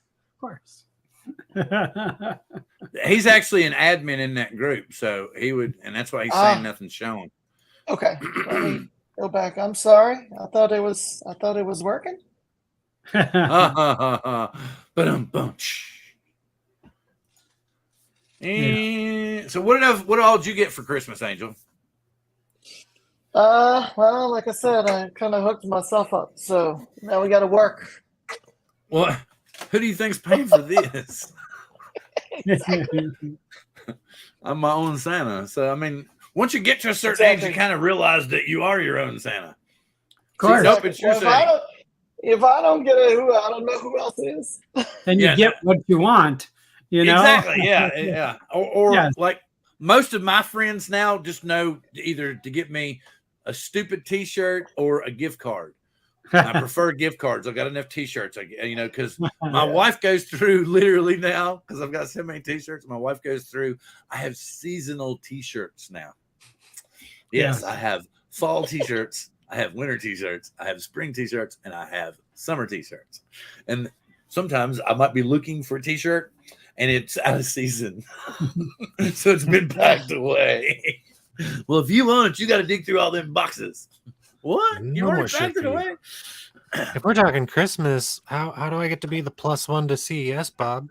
course. He's actually an admin in that group, so he would, and that's why he's saying nothing's showing. Okay, let me go back. I'm sorry. I thought it was working. But and so what all did you get for Christmas, Angel? Well, like I said, I kind of hooked myself up, so now we got to work. Well, who do you think's paying for this? I'm my own Santa. So I mean, once you get to a certain age, you kind of realize that you are your own Santa. Of course. Nope, it's your Santa. If I don't get it, I don't know who else is. And you get what you want, you know? Exactly. Yeah. Or like most of my friends now just know either to get me a stupid T-shirt or a gift card. I prefer gift cards. I've got enough T-shirts, because my wife goes through literally now, because I've got so many T-shirts. My wife goes through. I have seasonal T-shirts now. Yes, I have fall T-shirts. I have winter T-shirts. I have spring T-shirts, and I have summer T-shirts. And sometimes I might be looking for a T-shirt, and it's out of season, so it's been packed away. Well, if you want it, you got to dig through all them boxes. What? You already packed it away? If we're talking Christmas, how do I get to be the +1 to CES, Bob?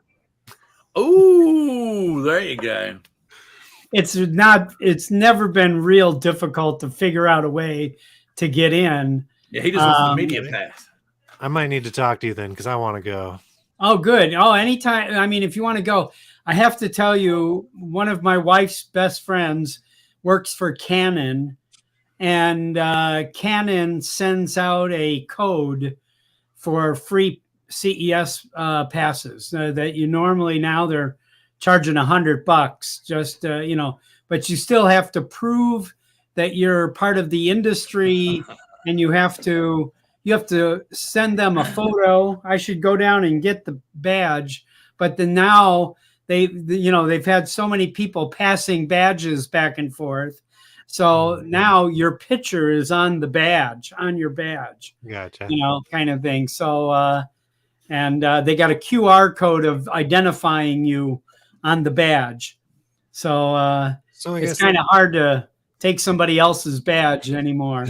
Oh, there you go. It's never been real difficult to figure out a way to get in. Yeah, he just wants the media pass. I might need to talk to you then, because I want to go. Oh, good. Oh, anytime. I mean, if you want to go, I have to tell you, one of my wife's best friends works for Canon. And Canon sends out a code for free CES passes that you normally now they're charging $100 just, but you still have to prove that you're part of the industry and you have to send them a photo. I should go down and get the badge, but then now they've had so many people passing badges back and forth. So now your picture is on your badge. Gotcha. Kind of thing. So, and they got a QR code of identifying you on the badge. So, it's kind of hard to take somebody else's badge anymore.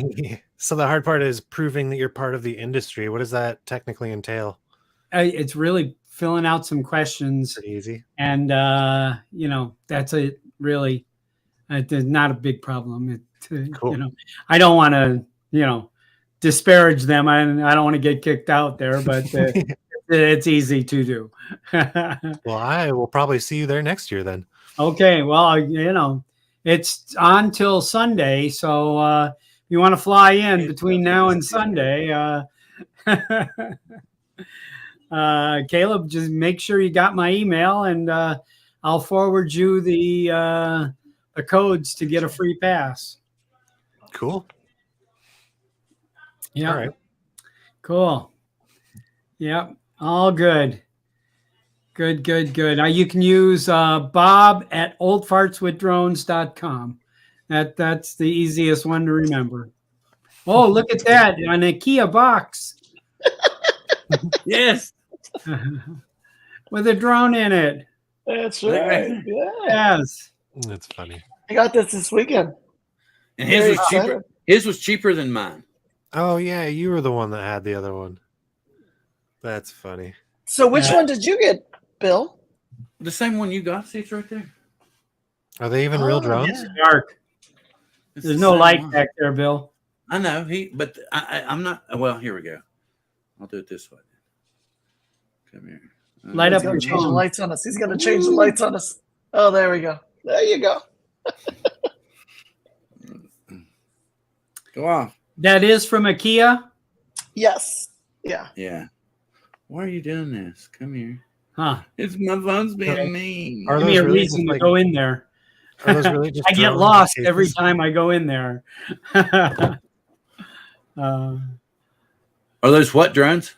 So the hard part is proving that you're part of the industry. What does that technically entail? It's really filling out some questions. Pretty easy. And, that's it really. It's not a big problem. Cool. I don't want to, disparage them. I don't want to get kicked out there, but it's easy to do. Well, I will probably see you there next year then. Okay. Well, it's on till Sunday. So if you want to fly in between now and Sunday, Caleb, just make sure you got my email and I'll forward you the codes to get a free pass. Cool. Yeah. All right. Cool. Yep. All good. Good. You can use Bob at oldfartswithdrones.com. That's the easiest one to remember. Oh, look at that. An IKEA box. Yes. With a drone in it. That's right. Yeah. Yes. That's funny. I got this weekend. And his was cheaper. His was cheaper than mine. Oh yeah, you were the one that had the other one. That's funny. So which one did you get, Bill? The same one you got. See, it's right there. Are they even real drones? It's dark. There's no light back there, Bill. I know. I'm not. Well, here we go. I'll do it this way. Come here. Light He's up gonna your change the phone. lights on us. He's gonna change the lights on us. Oh, there we go. There you go. Go on. That is from IKEA? Yes. Yeah. Yeah. Why are you doing this? Come here. Huh. It's my phone's being mean. Are Give me those a really reason just to like? go in there. Are those really just? I get drones with lost every cases? time I go in there. Are those what drones?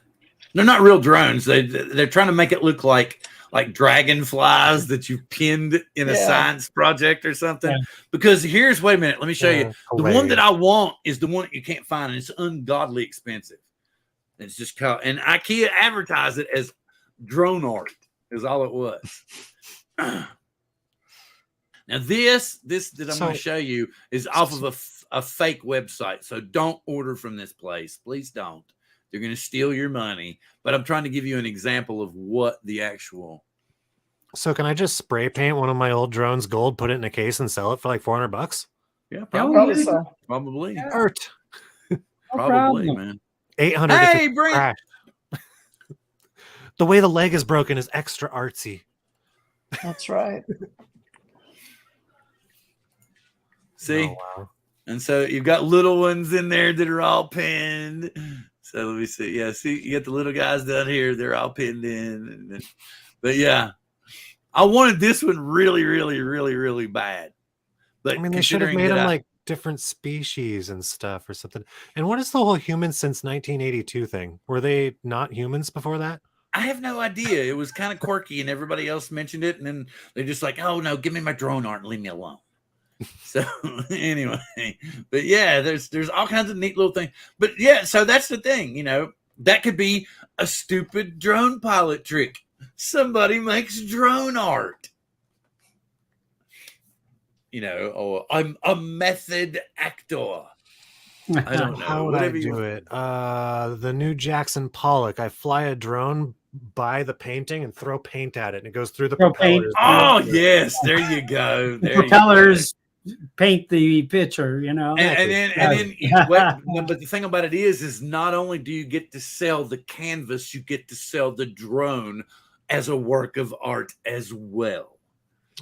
They're not real drones. They're trying to make it look like dragonflies that you pinned in a science project or something. Yeah. Because here's, wait a minute, let me show you. The one that hilarious. I want is the one that you can't find, and it's ungodly expensive. It's just called, and IKEA advertised it as drone art, is all it was. Now this that I'm going to show you is off of a fake website, so don't order from this place. Please don't. They're going to steal your money. But I'm trying to give you an example of what the actual. So can I just spray paint one of my old drones gold, put it in a case, and sell it for like $400? Yeah, Probably so. Probably. Yeah. Art. Probably, problem. man. 800. Hey, Brent. The way the leg is broken is extra artsy. That's right. See? Oh, wow. And so you've got little ones in there that are all pinned. So let me see. Yeah, see, you got the little guys down here. They're all pinned in. But yeah, I wanted this one really, really, really, really bad. But I mean, they should have made them like different species and stuff or something. And what is the whole human since 1982 thing? Were they not humans before that? I have no idea. It was kind of quirky, and everybody else mentioned it, and then they're just like, "Oh no, give me my drone art and leave me alone." So anyway, but yeah, there's all kinds of neat little things. But yeah, so that's the thing, you know, that could be a stupid drone pilot trick. Somebody makes drone art, you know, or I'm a method actor. I don't know. How would I do it? The new Jackson Pollock. I fly a drone by the painting and throw paint at it, and it goes through the propellers. Oh yes, there you go. The propellers paint the picture, you know. And then but the thing about it is not only do you get to sell the canvas, you get to sell the drone as a work of art as well.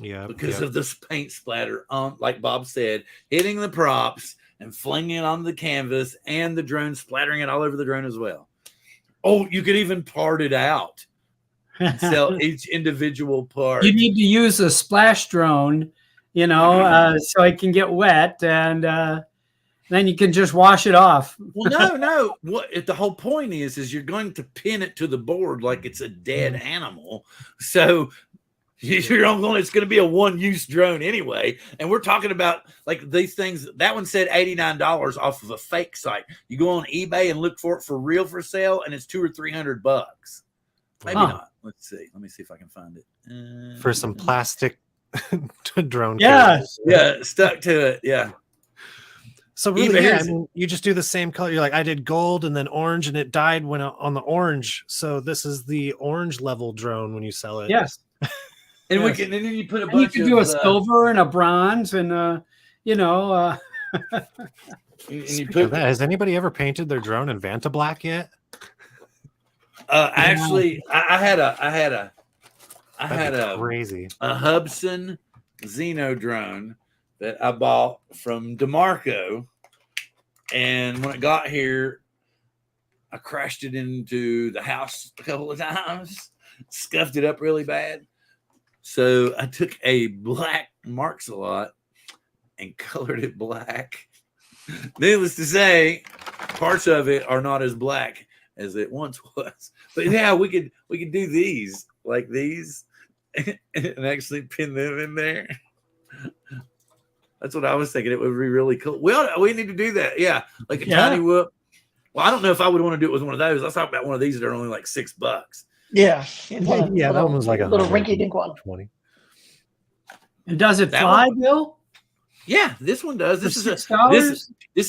Yeah, because of this paint splatter on, like Bob said, hitting the props and flinging it on the canvas, and the drone splattering it all over the drone as well. Oh, you could even part it out and sell each individual part. You need to use a splash drone, you know, so it can get wet, and then you can just wash it off. Well, no. What the whole point is you're going to pin it to the board like it's a dead animal. So it's going to be a one-use drone anyway. And we're talking about like these things. That one said $89 off of a fake site. You go on eBay and look for it for real for sale, and it's $200 or $300. Maybe not. Let's see. Let me see if I can find it. For some plastic drone. Yeah. Yeah. Stuck to it. Yeah. So really, I mean, you just do the same color. You're like, I did gold and then orange, and it died when on the orange. So this is the orange level drone when you sell it. Yes. And we can, and then you put a bunch. You can do a silver and a bronze, and you know. And you put that. Has anybody ever painted their drone in Vanta Black yet? Actually, I had a crazy Hubsan Xeno drone that I bought from DeMarco, and when it got here, I crashed it into the house a couple of times, scuffed it up really bad. So I took a black Marks-a-Lot and colored it black. Needless to say, parts of it are not as black as it once was. But yeah, we could do these like these and actually pin them in there. That's what I was thinking. It would be really cool. We need to do that. Yeah, like a tiny whoop. Well, I don't know if I would want to do it with one of those. Let's talk about one of these that are only like $6. Yeah, that one was like a little rinky-dink one. 20. And does it fly, Bill? Yeah, this one does. This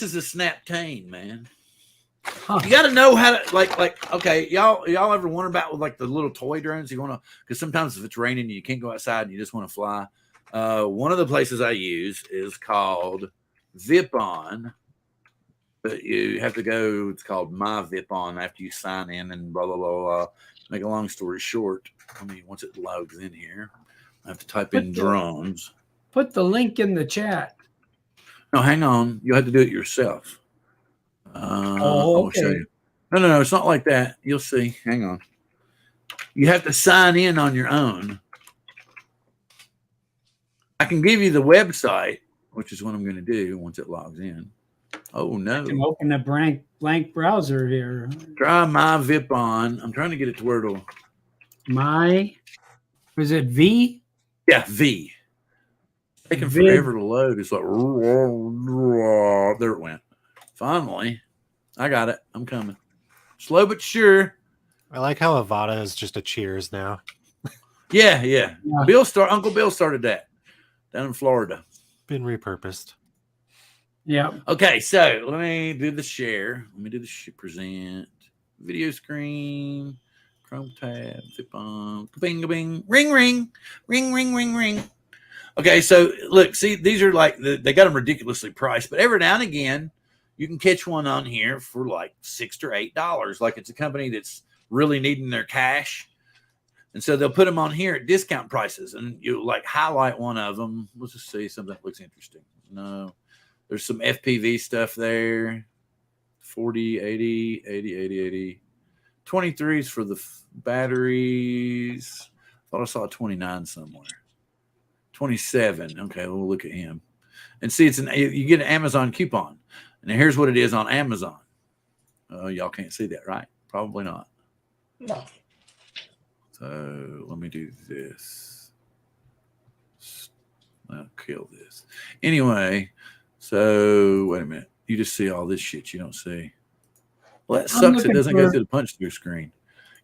is a snap cane, man. Huh. You got to know how to like. Okay, y'all ever wonder about with like the little toy drones? You want to, because sometimes if it's raining and you can't go outside and you just want to fly. One of the places I use is called Vipon, but you have to go. It's called My Vipon after you sign in and blah blah blah. make a long story short, once it logs in here, I have to type in drones. Put the link in the chat. No, hang on. You'll have to do it yourself. I'll show you. No, it's not like that. You'll see. Hang on. You have to sign in on your own. I can give you the website, which is what I'm going to do once it logs in. Oh, no. I can open a blank browser here. Try my VIP on. I'm trying to get it to where it'll. Was it V? Yeah, V. Taking forever to load. It's like, there it went. Finally, I got it. I'm coming. Slow but sure. I like how Avada is just a Cheers now. Yeah. Uncle Bill started that down in Florida. Been repurposed. Yeah. Okay, so let me do the share. Let me do the present video screen, Chrome tab, zip on, bing, bing, ring. Okay, so look, see, these are like they got them ridiculously priced, but every now and again you can catch one on here for like $6 or $8. Like it's a company that's really needing their cash. And so they'll put them on here at discount prices, and you like highlight one of them. Let's just see something that looks interesting. No, there's some FPV stuff there. 40, 80, 80, 80, 80. 23s for the batteries. Thought I saw a 29 somewhere. 27. Okay, we'll look at him and see. You get an Amazon coupon. And here's what it is on Amazon. Y'all can't see that, right? Probably not. No. So let me do this. I'll kill this. Anyway, so wait a minute. You just see all this shit you don't see. Well, that sucks. It doesn't go through the punch through screen.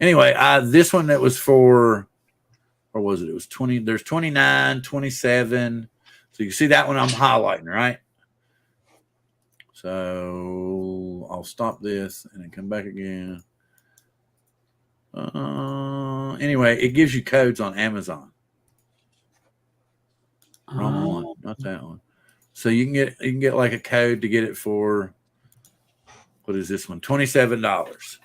Anyway, this one that was for, or was it? It was 20. There's 29, 27. So you see that one I'm highlighting, right? So I'll stop this and then come back again. Anyway, it gives you codes on Amazon. Wrong one, not that one. So you can get like a code to get it for, what is this one? $27.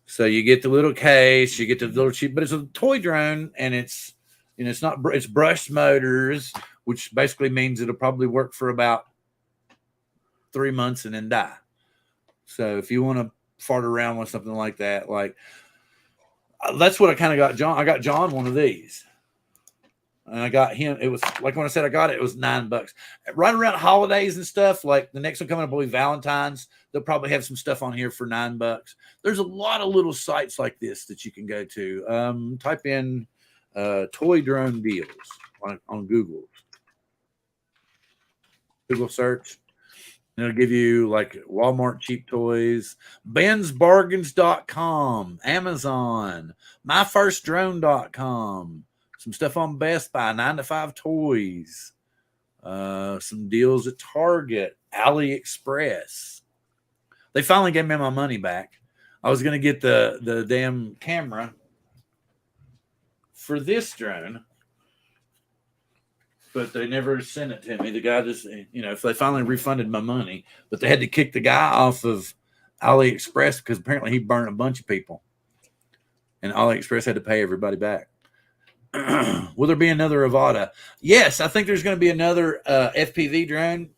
So you get the little case, you get the little cheap, but it's a toy drone, and it's it's brushed motors, which basically means it'll probably work for about 3 months and then die. So if you want to fart around with something like that, like that's what I kind of got John. I got John one of these. And I got him. It was like when I said I got it, it was $9. Right around holidays and stuff, like the next one coming up will be Valentine's. They'll probably have some stuff on here for $9. There's a lot of little sites like this that you can go to. Type in toy drone deals on Google. Google search. And it'll give you like Walmart cheap toys, bensbargains.com, Amazon, myfirstdrone.com, some stuff on Best Buy, 9 to 5 Toys, some deals at Target, AliExpress. They finally gave me my money back. I was going to get the damn camera for this drone, but they never sent it to me. The guy just, if they finally refunded my money, but they had to kick the guy off of AliExpress because apparently he burned a bunch of people, and AliExpress had to pay everybody back. Will there be another Avada? Yes, I think there's going to be another FPV drone,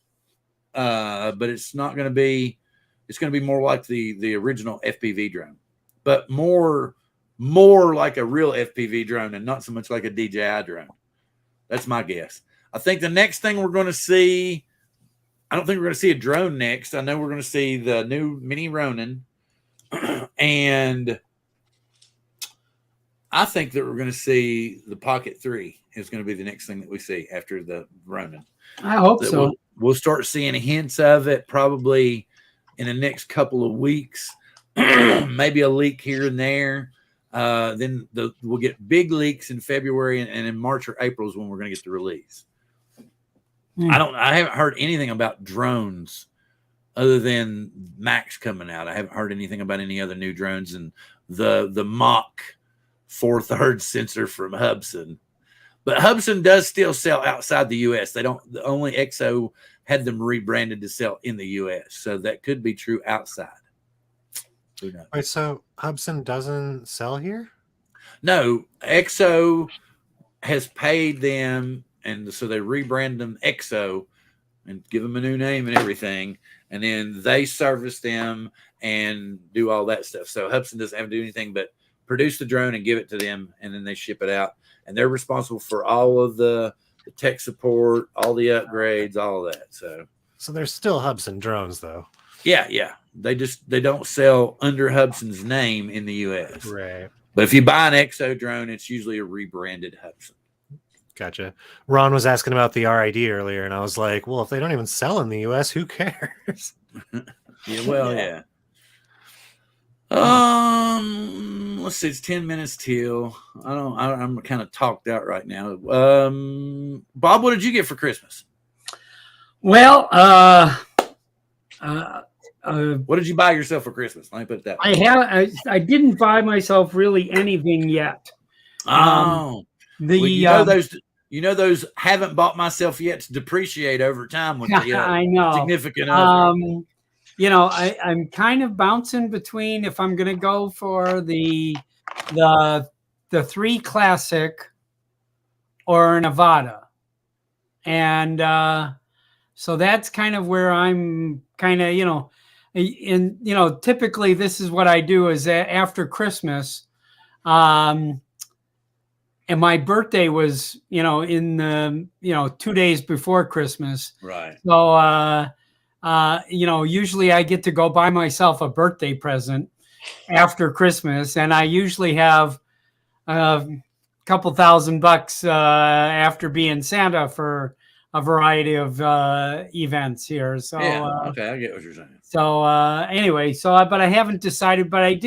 but it's not going to be. It's going to be more like the original FPV drone, but more like a real FPV drone and not so much like a DJI drone. That's my guess. I think the next thing we're going to see, I don't think we're going to see a drone next. I know we're going to see the new Mini Ronin, and I think that we're going to see the Pocket 3 is going to be the next thing that we see after the Ronin. I hope so. We'll start seeing hints of it probably in the next couple of weeks, maybe a leak here and there. Then we'll get big leaks in February, and in March or April is when we're going to get the release. I haven't heard anything about drones other than Max coming out. I haven't heard anything about any other new drones, and the Mach 4/3 sensor from Hubsan. But Hubsan does still sell outside the U.S. They don't. The only XO had them rebranded to sell in the U.S., so that could be true outside. Who knows? Wait, so Hubsan doesn't sell here? No, Exo has paid them, and so they rebrand them Exo and give them a new name and everything, and then they service them and do all that stuff. So Hubsan doesn't have to do anything but produce the drone and give it to them, and then they ship it out, and they're responsible for all of the tech support, all the upgrades, all of that. So there's still Hubsan drones, though. Yeah. They don't sell under Hubsan's name in the U.S. Right. But if you buy an Exo drone, it's usually a rebranded Hubsan. Gotcha. Ron was asking about the RID earlier, and I was like, well, if they don't even sell in the U.S., who cares? Yeah. Let's see, it's 10 minutes till. I'm kind of talked out right now. Bob, what did you get for Christmas? Well, what did you buy yourself for Christmas? Let me put it that way. I didn't buy myself really anything yet. Those haven't bought myself yet to depreciate over time with the I know significant other. I'm kind of bouncing between if I'm going to go for the 3 Classic or Nevada, and so that's kind of where I'm kind of typically this is what I do is after Christmas. And my birthday was, in the, 2 days before Christmas. Right. So, usually I get to go buy myself a birthday present after Christmas. And I usually have a couple $1,000 after being Santa for a variety of events here. So, okay, I get what you're saying. So, anyway, but I haven't decided, but I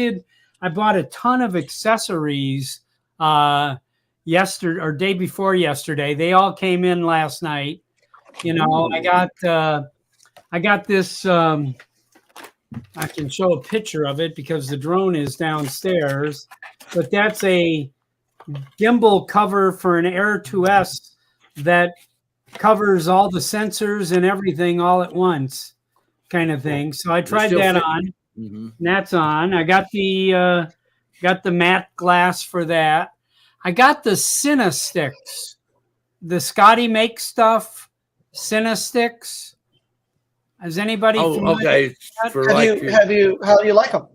bought a ton of accessories, yesterday or day before yesterday. They all came in last night. I got this. I can show a picture of it because the drone is downstairs, but that's a gimbal cover for an Air 2S that covers all the sensors and everything all at once, kind of thing. So I tried that on. Mm-hmm. That's on. I got the matte glass for that. I got the Cinestics. The Scotty makes stuff. Cinestics. Has anybody? Okay. How do you like them?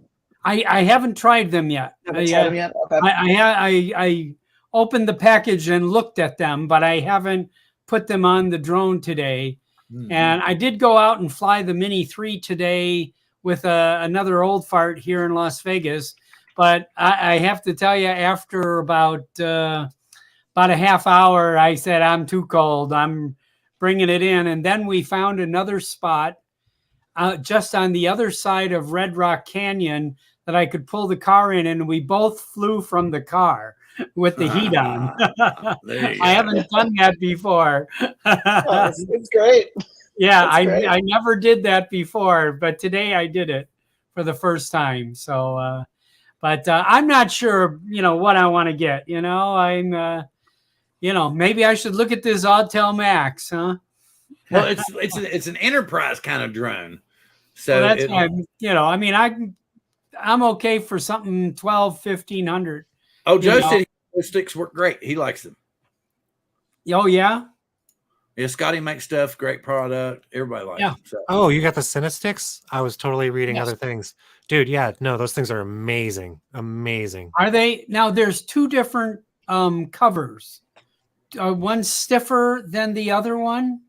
I haven't tried them yet. Okay. I opened the package and looked at them, but I haven't put them on the drone today. Mm-hmm. And I did go out and fly the Mini 3 today with another old fart here in Las Vegas. But I have to tell you, after about a half hour, I said, I'm too cold. I'm bringing it in. And then we found another spot just on the other side of Red Rock Canyon that I could pull the car in. And we both flew from the car with the heat on. I haven't done that before. It's great. Yeah, I never did that before. But today I did it for the first time. So... But I'm not sure, what I want to get. I'm, maybe I should look at this Autel Max, huh? Well, it's an enterprise kind of drone. So that's I'm okay for something 1,200-1,500. Oh, Joe said those sticks work great. He likes them. Oh yeah. Yeah, Scotty makes stuff. Great product. Everybody likes them. So. Oh, you got the Cinestics? I was totally reading other things. Dude, yeah, no, those things are amazing. Amazing. Are they? Now, there's 2 different covers. One's stiffer than the other one.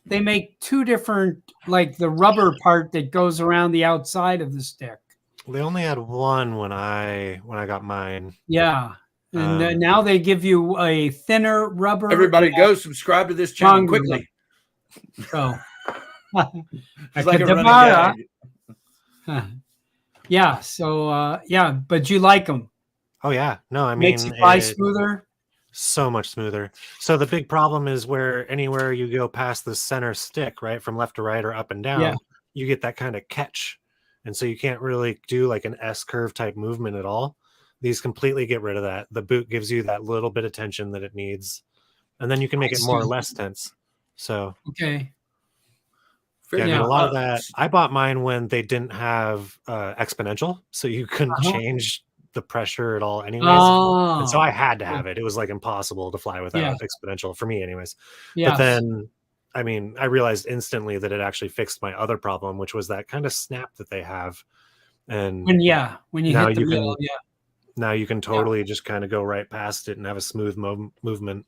They make 2 different, like the rubber part that goes around the outside of the stick. They only had one when I got mine. Yeah. And now they give you a thinner rubber. Everybody go subscribe to this channel quickly. So, it's like a running gag. Yeah. So, but you like them. Oh, yeah. No, I mean, makes it fly smoother. So much smoother. So the big problem is anywhere you go past the center stick, right, from left to right or up and down, you get that kind of catch. And so you can't really do like an S curve type movement at all. These completely get rid of that. The boot gives you that little bit of tension that it needs. And then you can make it more or less tense. So, okay. Yeah, I mean, a lot of that. I bought mine when they didn't have exponential, so you couldn't change the pressure at all anyways. Oh. And so I had to have it. It was like impossible to fly without exponential for me anyways. Yes. But then, I mean, I realized instantly that it actually fixed my other problem, which was that kind of snap that they have. And when you now hit the you middle, can, now you can totally just kind of go right past it and have a smooth movement.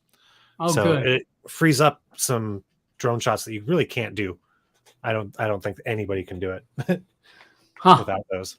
Oh, so good. it frees up some drone shots that you really can't do. I don't think anybody can do it without those.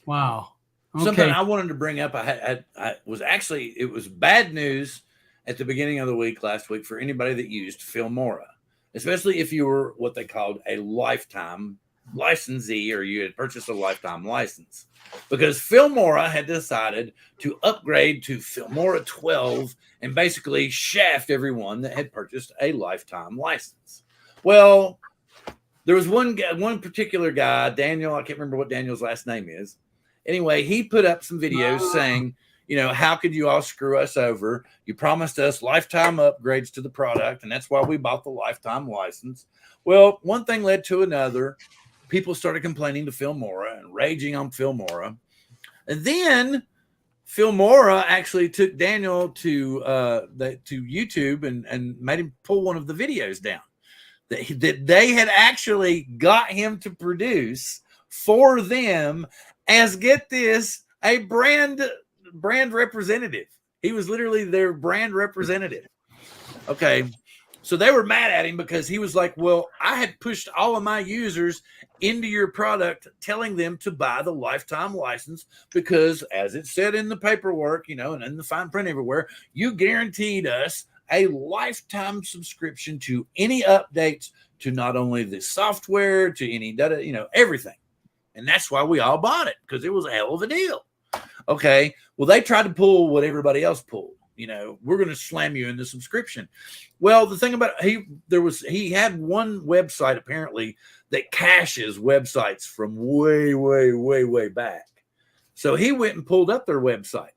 Wow. Okay. Something I wanted to bring up, I was actually, it was bad news at the beginning of the week last week for anybody that used Filmora, especially if you were what they called a lifetime licensee or you had purchased a lifetime license, because Filmora had decided to upgrade to Filmora 12 and basically shaft everyone that had purchased a lifetime license. Well, there was one particular guy, Daniel, I can't remember what Daniel's last name is. Anyway, he put up some videos saying, you know, how could you all screw us over? You promised us lifetime upgrades to the product, and that's why we bought the lifetime license. Well, one thing led to another. People started complaining to Filmora and raging on Filmora. And then Filmora actually took Daniel to YouTube and made him pull one of the videos down that they had actually got him to produce for them as, get this, a brand representative. He was literally their brand representative. Okay. So they were mad at him because he was like, well, I had pushed all of my users into your product, telling them to buy the lifetime license because, as it said in the paperwork, you know, and in the fine print everywhere, you guaranteed us a lifetime subscription to any updates to not only the software, to any data, you know, everything. And that's why we all bought it, because it was a hell of a deal. Okay. Well, they tried to pull what everybody else pulled. You know, we're going to slam you in the subscription. Well, the thing about he had one website apparently that caches websites from way back. So he went and pulled up their website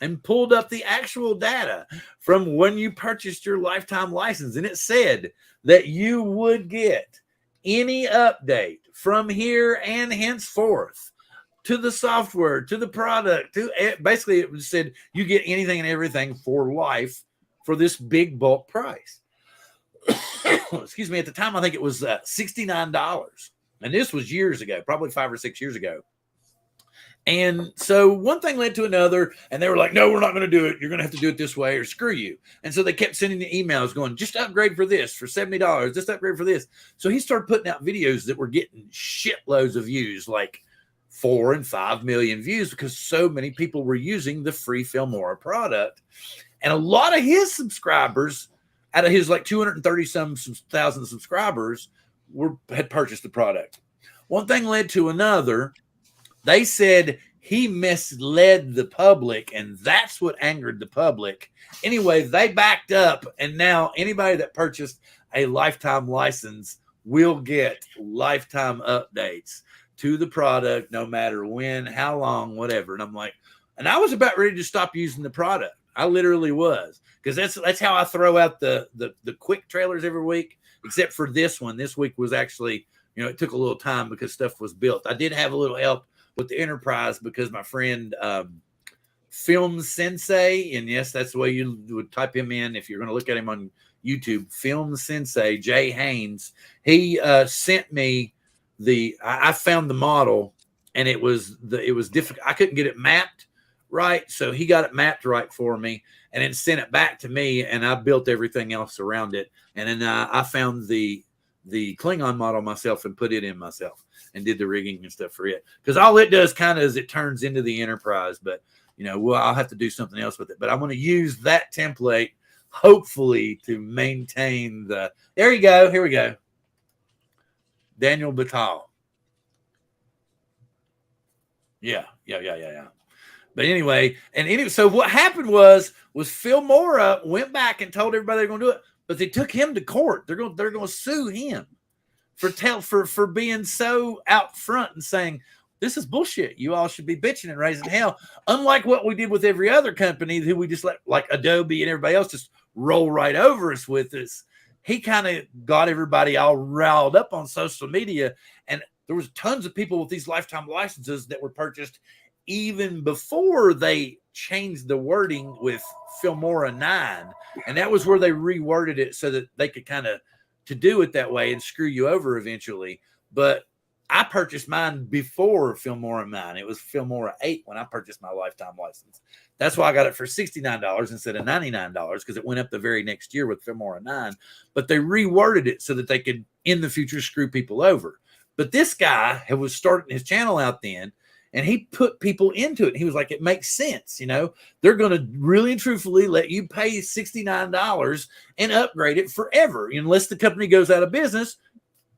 and pulled up the actual data from when you purchased your lifetime license. And it said that you would get any update from here and henceforth to the software, to the product, to basically it said you get anything and everything for life for this big bulk price. Excuse me. At the time, I think it was $69. And this was years ago, probably 5 or 6 years ago. And so one thing led to another, and they were like, no, we're not going to do it. You're going to have to do it this way or screw you. And so they kept sending the emails going, just upgrade for this for $70, just upgrade for this. So he started putting out videos that were getting shitloads of views, like 4 and 5 million views, because so many people were using the free Filmora product. And a lot of his subscribers, out of his like 230,000 subscribers, had purchased the product. One thing led to another. They said he misled the public, and that's what angered the public. Anyway, they backed up, and now anybody that purchased a lifetime license will get lifetime updates to the product, no matter when, how long, whatever. And I'm like, and I was about ready to stop using the product. I literally was, because that's how I throw out the quick trailers every week, except for this one. This week was actually, you know, it took a little time because stuff was built. I did have a little help with the Enterprise because my friend Film Sensei, and yes, that's the way you would type him in if you're going to look at him on YouTube, Film Sensei, Jay Haynes, he sent me I found the model, and it was difficult. I couldn't get it mapped right. So he got it mapped right for me and then sent it back to me, and I built everything else around it. And then I found the Klingon model myself and put it in myself and did the rigging and stuff for it. Because all it does kind of is it turns into the Enterprise, but you know, well, I'll have to do something else with it. But I'm going to use that template, hopefully, to maintain there you go. Here we go. Daniel Batal. Yeah. But anyway, so what happened was Filmora went back and told everybody they're going to do it, but they took him to court. They're going to sue him for being so out front and saying, this is bullshit. You all should be bitching and raising hell. Unlike what we did with every other company who we just let, like Adobe and everybody else, just roll right over us with this. He kind of got everybody all riled up on social media. And there was tons of people with these lifetime licenses that were purchased even before they changed the wording with Filmora 9, and that was where they reworded it so that they could kind of to do it that way and screw you over eventually. But I purchased mine before Filmora 9. It was Filmora 8 when I purchased my lifetime license. That's why I got it for $69 instead of $99 because it went up the very next year with Filmora 9. But they reworded it so that they could, in the future, screw people over. But this guy was starting his channel out then, and he put people into it. He was like, it makes sense. You know, they're going to really and truthfully let you pay $69 and upgrade it forever. Unless the company goes out of business,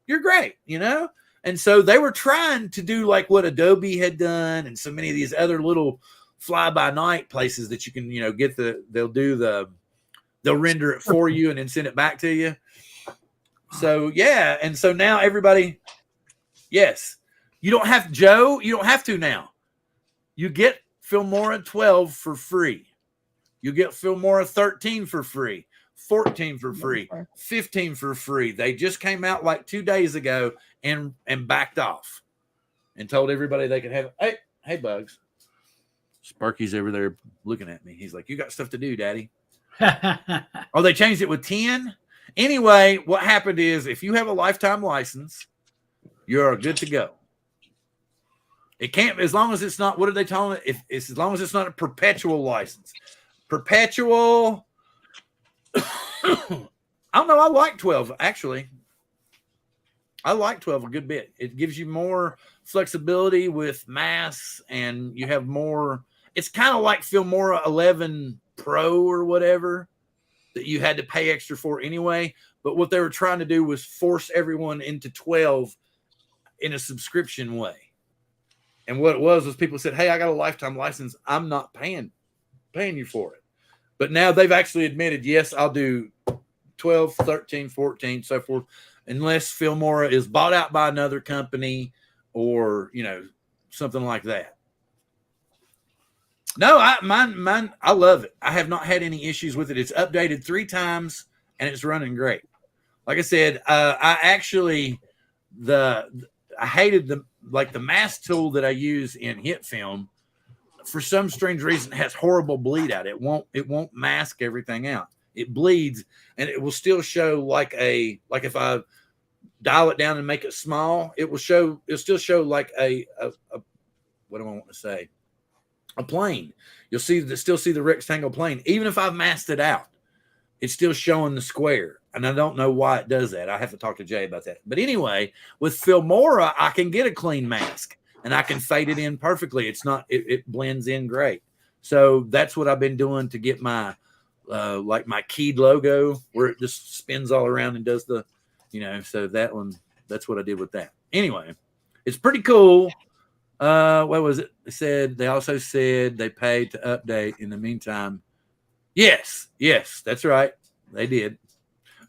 you're great, you know? And so they were trying to do like what Adobe had done and so many of these other little fly-by-night places that you can, you know, get they'll render it for you and then send it back to you. So, yeah. And so now everybody, yes. You don't have to now. You get Filmora 12 for free. You get Filmora 13 for free, 14 for free, 15 for free. They just came out like 2 days ago and backed off and told everybody they could have it. Hey, Bugs. Sparky's over there looking at me. He's like, you got stuff to do, Daddy. Oh, they changed it with 10? Anyway, what happened is if you have a lifetime license, you're good to go. It can't, as long as it's not, what are they telling it? It's as long as it's not a perpetual license. Perpetual. I don't know. I like 12, actually. I like 12 a good bit. It gives you more flexibility with masks, and you have more. It's kind of like Filmora 11 Pro or whatever that you had to pay extra for anyway. But what they were trying to do was force everyone into 12 in a subscription way. And what it was people said, hey, I got a lifetime license. I'm not paying you for it. But now they've actually admitted, yes, I'll do 12, 13, 14, so forth, unless Filmora is bought out by another company or, you know, something like that. No, mine, I love it. I have not had any issues with it. It's updated 3 times and it's running great. Like I said, I hated the mask tool that I use in hit film. For some strange reason, it has horrible bleed out. It won't mask everything out. It bleeds, and it will still show like if I dial it down and make it small, it'll still show like a what do I want to say? A plane. You'll still see the rectangle plane. Even if I've masked it out, it's still showing the square. And I don't know why it does that. I have to talk to Jay about that. But anyway, with Filmora, I can get a clean mask and I can fade it in perfectly. It blends in great. So that's what I've been doing to get my my keyed logo where it just spins all around and does the, you know, so that's what I did with that. Anyway, it's pretty cool. What was it? They also said they paid to update in the meantime. Yes, that's right. They did.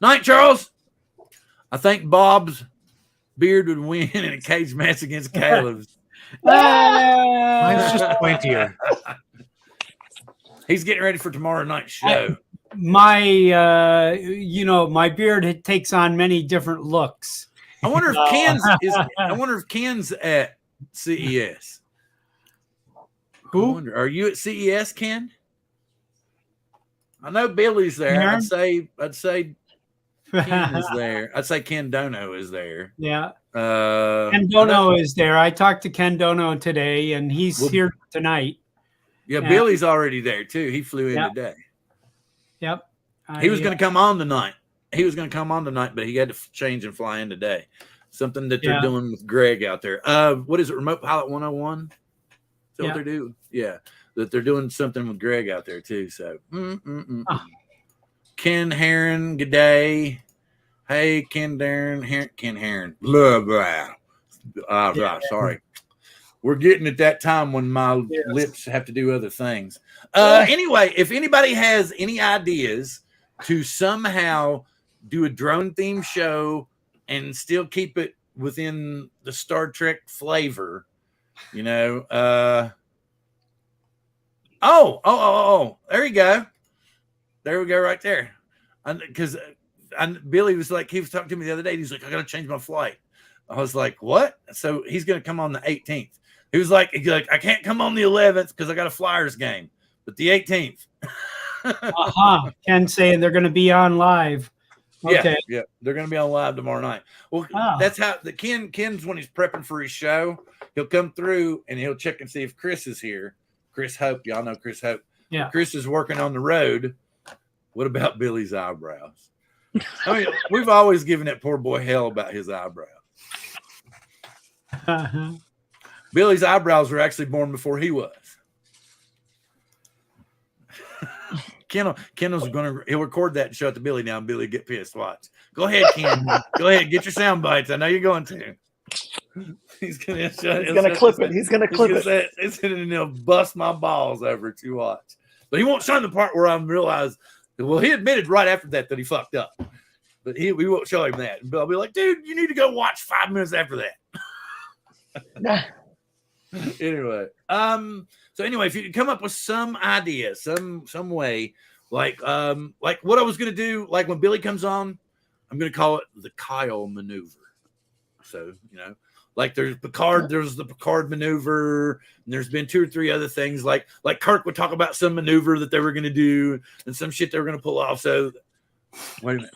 Night, Charles. I think Bob's beard would win in a cage match against Caleb's. Mine's just pointier. He's getting ready for tomorrow night's show. My beard takes on many different looks. I wonder if Ken's at CES. Who? Are you at CES, Ken? I know Billy's there. Aaron? I'd say Ken is there. I'd say Ken Dono is there. Yeah. Ken Dono is there. I talked to Ken Dono today, and he's here tonight. Yeah, Billy's already there too. He flew in today. Yep. He was going to come on tonight. But he had to change and fly in today. Something that they're doing with Greg out there. What is it? Remote Pilot 101? Is that what they're doing? Yeah. That they're doing something with Greg out there too. So Ken Heron, good day. Hey, Ken Heron. Blah, blah. Sorry. We're getting at that time when my lips have to do other things. Anyway, if anybody has any ideas to somehow do a drone theme show and still keep it within the Star Trek flavor, you know, there you go. There we go right there. Because Billy was like, he was talking to me the other day. He's like, I got to change my flight. I was like, what? So he's going to come on the 18th. He was like, I can't come on the 11th because I got a Flyers game, but the 18th. Ken saying they're going to be on live. Okay. Yeah, they're going to be on live tomorrow night. Well, that's how the Ken's when he's prepping for his show, he'll come through and he'll check and see if Chris is here. Chris Hope, y'all know Chris Hope. Yeah. Chris is working on the road. What about Billy's eyebrows? I mean, we've always given that poor boy hell about his eyebrows. Billy's eyebrows were actually born before he was. Ken was he'll record that and show it to Billy now, and Billy get pissed. Watch. Go ahead, Ken. Go ahead, get your sound bites. I know you're going to. He's gonna clip it. He's gonna clip it. It's gonna bust my balls over it. You watch. But he won't show the part where I realized. Well, he admitted right after that he fucked up. But we won't show him that. And I'll be like, dude, you need to go watch 5 minutes after that. Anyway, so anyway, if you come up with some idea, some way, like what I was gonna do, like when Billy comes on, I'm gonna call it the Kyle maneuver. So like there's the Picard maneuver, and there's been 2 or 3 other things like Kirk would talk about some maneuver that they were gonna do and some shit they were gonna pull off. So wait a minute.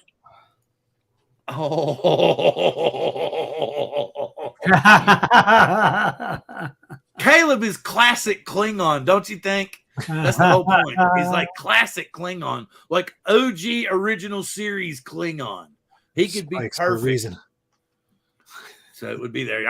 Caleb is classic Klingon, don't you think? That's the whole point. He's like classic Klingon, like OG original series Klingon. He could be Spikes perfect. for a reason. So it would be there.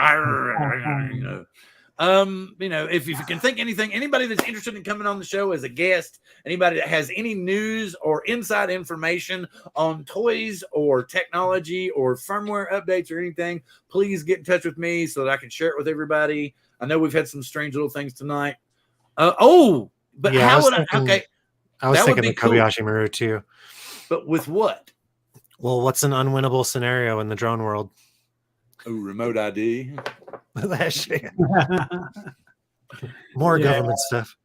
If you can think anything, anybody that's interested in coming on the show as a guest, anybody that has any news or inside information on toys or technology or firmware updates or anything, please get in touch with me so that I can share it with everybody. I know we've had some strange little things tonight. How would I? Okay, I was thinking the cool. Kobayashi Maru too. But with what? Well, what's an unwinnable scenario in the drone world? Oh, remote ID. That shit. More government stuff.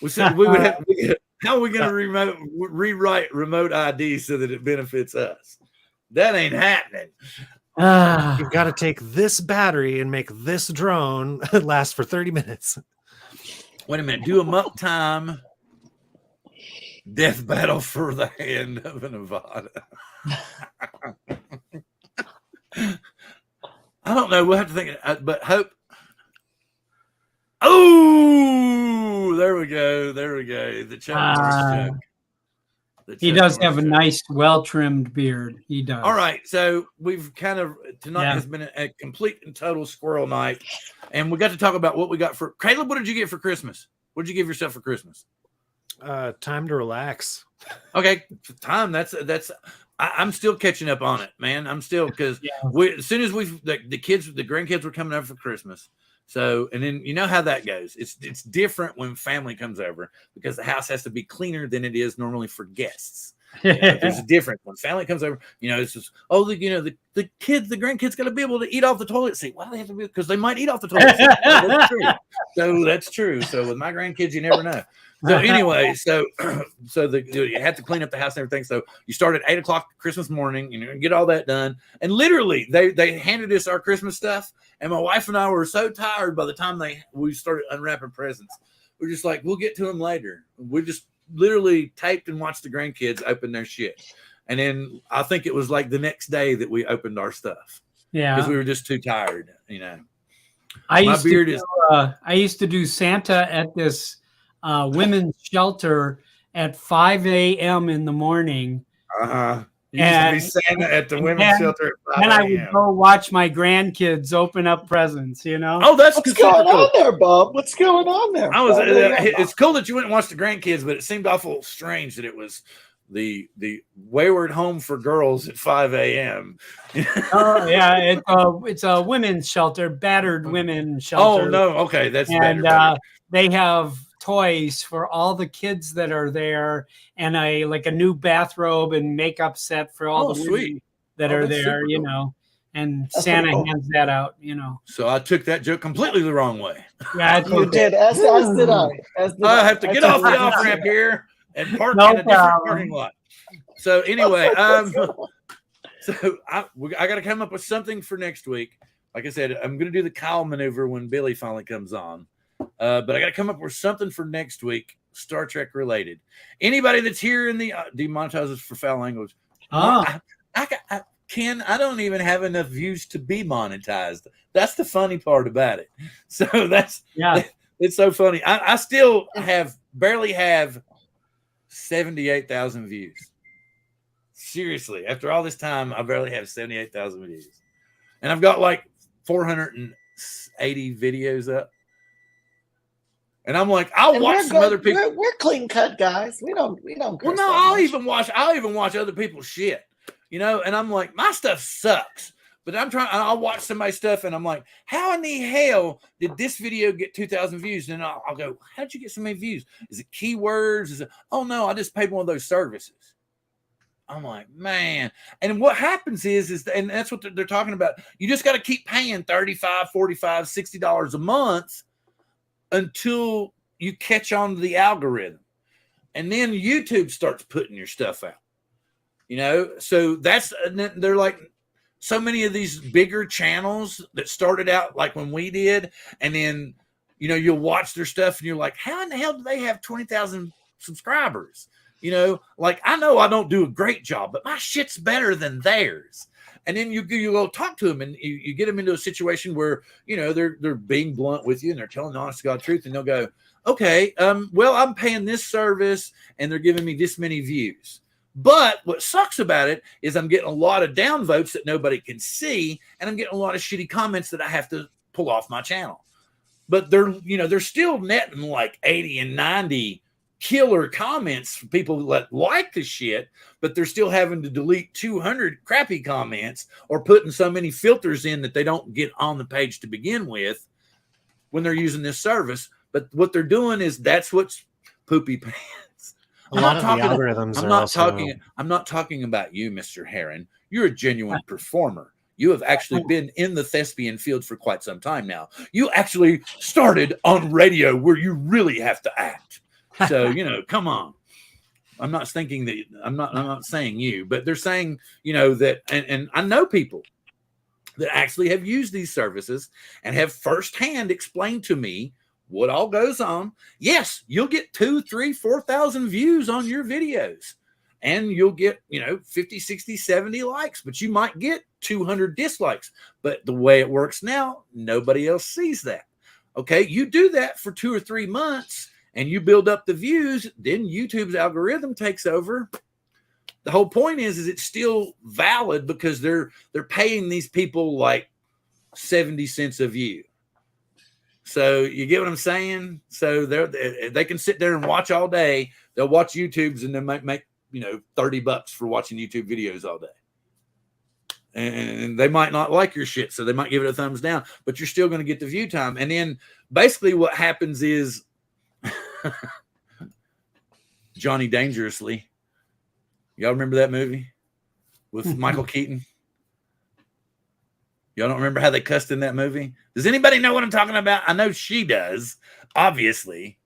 We said we would have. How are we going to rewrite remote ID so that it benefits us? That ain't happening. You've got to take this battery and make this drone last for 30 minutes. Wait a minute. Do a muck time. Death battle for the hand of a Nevada. I don't know. We'll have to think. But hope. Oh, there we go. The Chuck Norris joke. He does have a nice, well-trimmed beard. He does. All right. So we've tonight has been a complete and total squirrel night. And we got to talk about what we got for Caleb. What did you get for Christmas? What did you give yourself for Christmas? Time to relax. Okay. Time. I'm still catching up on it, man. I'm still, because as soon as the grandkids were coming over for Christmas. So, and then you know how that goes. It's different when family comes over because the house has to be cleaner than it is normally for guests. There's a difference when family comes over. It's just the grandkids got to be able to eat off the toilet seat. Why do they have to be? Because they might eat off the toilet seat. That's true. So that's true. So with my grandkids, you never know. So anyway, so you had to clean up the house and everything. So you start at 8:00 Christmas morning, get all that done. And literally, they handed us our Christmas stuff, and my wife and I were so tired by the time we started unwrapping presents. We're just like, we'll get to them later. We just literally taped and watched the grandkids open their shit, and then I think it was like the next day that we opened our stuff. Yeah, because we were just too tired. I used to do Santa at this women's shelter at 5 a.m. in the morning. You used to be Santa at the women's shelter at 5 a.m. And I would go watch my grandkids open up presents, Oh, that's what's going on there, Bob? What's going on there? It's cool that you went and watched the grandkids, but it seemed awful strange that it was the wayward home for girls at 5 a.m. Oh yeah, it's a women's shelter, battered women's shelter. Oh no, okay, that's better. They have toys for all the kids that are there, and a new bathrobe and makeup set for all the women that are there, cool. And that's Santa hands that out, So I took that joke completely the wrong way. Yeah, you did. As did I. I have to get off the off ramp here and park in a different parking lot. So anyway, I got to come up with something for next week. Like I said, I'm going to do the Kyle maneuver when Billy finally comes on. But I got to come up with something for next week, Star Trek related. Anybody that's here in the demonetizes for foul language. Ken, I don't even have enough views to be monetized. That's the funny part about it. So it's so funny. I still barely have 78,000 views. Seriously, after all this time, I barely have 78,000 views. And I've got like 480 videos up. And I'm like, I'll watch some other people. We're clean cut guys. We don't. Well, no, I'll even watch other people's shit, and I'm like, my stuff sucks. But I'll watch somebody's stuff and I'm like, how in the hell did this video get 2,000 views? And I'll go, how'd you get so many views? Is it keywords? Oh no, I just paid one of those services. I'm like, man. And what happens is and that's what they're talking about. You just got to keep paying $35, $45, $60 a month until you catch on to the algorithm. And then YouTube starts putting your stuff out, so they're like so many of these bigger channels that started out like when we did. And then, you'll watch their stuff and you're like, how in the hell do they have 20,000 subscribers? Like I know I don't do a great job, but my shit's better than theirs. And then you go talk to them and you get them into a situation where, they're being blunt with you and they're telling the honest to God truth. And they'll go, okay, well, I'm paying this service and they're giving me this many views. But what sucks about it is I'm getting a lot of downvotes that nobody can see. And I'm getting a lot of shitty comments that I have to pull off my channel. But they're still netting like 80 and 90 killer comments from people that like the shit, but they're still having to delete 200 crappy comments or putting so many filters in that they don't get on the page to begin with when they're using this service. But what they're doing is that's what's poopy pants. I'm not talking about you, Mr. Heron. You're a genuine performer. You have actually been in the thespian field for quite some time now. You actually started on radio where you really have to act. So, come on. I'm not saying you, but they're saying, that, and I know people that actually have used these services and have firsthand explained to me what all goes on. Yes, you'll get 2,000, 3,000, 4,000 views on your videos and you'll get, 50, 60, 70 likes, but you might get 200 dislikes. But the way it works now, nobody else sees that. Okay. You do that for 2 or 3 months and you build up the views, then YouTube's algorithm takes over. The whole point is it's still valid because they're paying these people like 70 cents a view. So you get what I'm saying? So they can sit there and watch all day. They'll watch YouTubes and they might make $30 for watching YouTube videos all day. And they might not like your shit, so they might give it a thumbs down, but you're still going to get the view time. And then basically what happens is Johnny Dangerously. Y'all remember that movie with Michael Keaton? Y'all don't remember how they cussed in that movie? Does anybody know what I'm talking about? I know she does, obviously.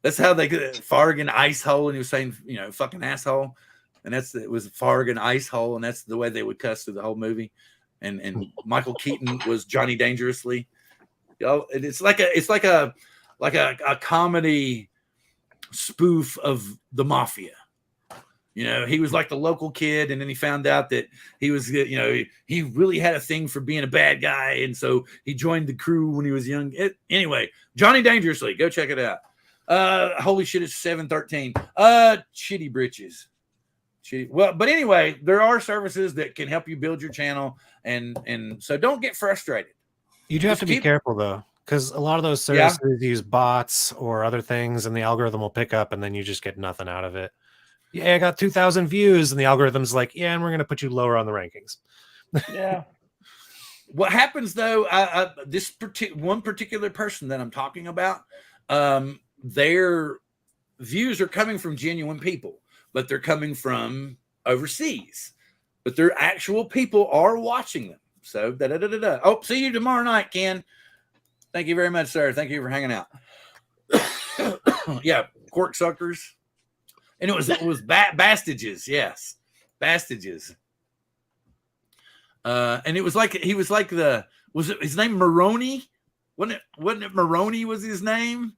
That's how they Farg and ice hole, and he was saying, fucking asshole. And it was Farg and ice hole, and that's the way they would cuss through the whole movie. And Michael Keaton was Johnny Dangerously. It's like a comedy spoof of the mafia. He was like the local kid, and then he found out that he was, he really had a thing for being a bad guy, and so he joined the crew when he was young. Anyway, Johnny Dangerously, go check it out. Holy shit, it's 713. Shitty britches. Well, but anyway, there are services that can help you build your channel, and so don't get frustrated. You do have to be careful though, because a lot of those services use bots or other things, and the algorithm will pick up, and then you just get nothing out of it. Yeah, I got 2,000 views, and the algorithm's like, yeah, and we're going to put you lower on the rankings. Yeah. What happens though? This one particular person that I'm talking about, their views are coming from genuine people, but they're coming from overseas. But their actual people are watching them. So Oh, see you tomorrow night, Ken. Thank you very much, sir. Thank you for hanging out. Yeah, cork suckers. And it was bastages, yes. Bastages. And it was like he was like was it his name Maroney? Wasn't it Maroney was his name?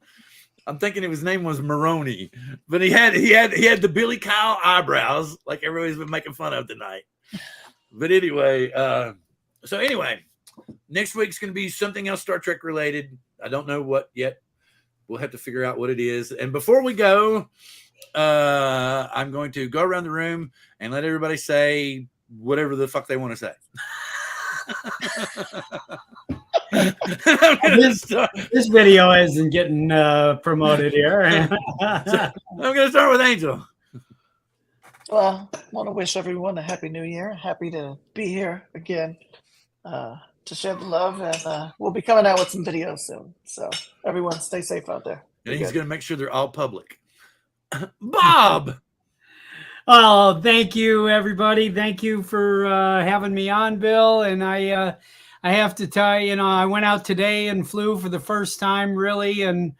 I'm thinking his name was Maroney, but he had the Billy Kyle eyebrows like everybody's been making fun of tonight. But anyway, so anyway, next week's going to be something else Star Trek related. I don't know what yet. We'll have to figure out what it is. And before we go, I'm going to go around the room and let everybody say whatever the fuck they want to say. This video isn't getting promoted here. So I'm going to start with Angel. Well, I want to wish everyone a happy new year. Happy to be here again to share the love. And we'll be coming out with some videos soon. So everyone stay safe out there. And he's going to make sure they're all public. Bob! Oh, thank you, everybody. Thank you for having me on, Bill. And I have to tell you, I went out today and flew for the first time, really, in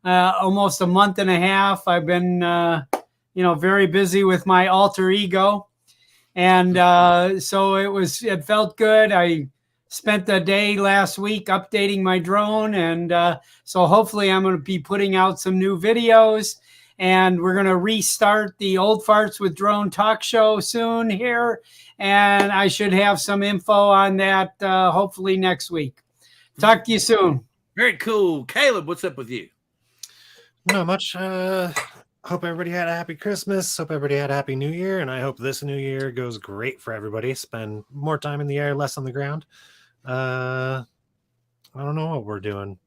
almost a month and a half. I've been, very busy with my alter ego. And so it felt good. I spent the day last week updating my drone. And so hopefully I'm going to be putting out some new videos. And we're going to restart the Old Farts with Drone talk show soon here. And I should have some info on that hopefully next week. Talk to you soon. Very cool. Caleb, what's up with you? Not much. Hope everybody had a happy Christmas. Hope everybody had a happy New Year. And I hope this New Year goes great for everybody. Spend more time in the air, less on the ground. I don't know what we're doing.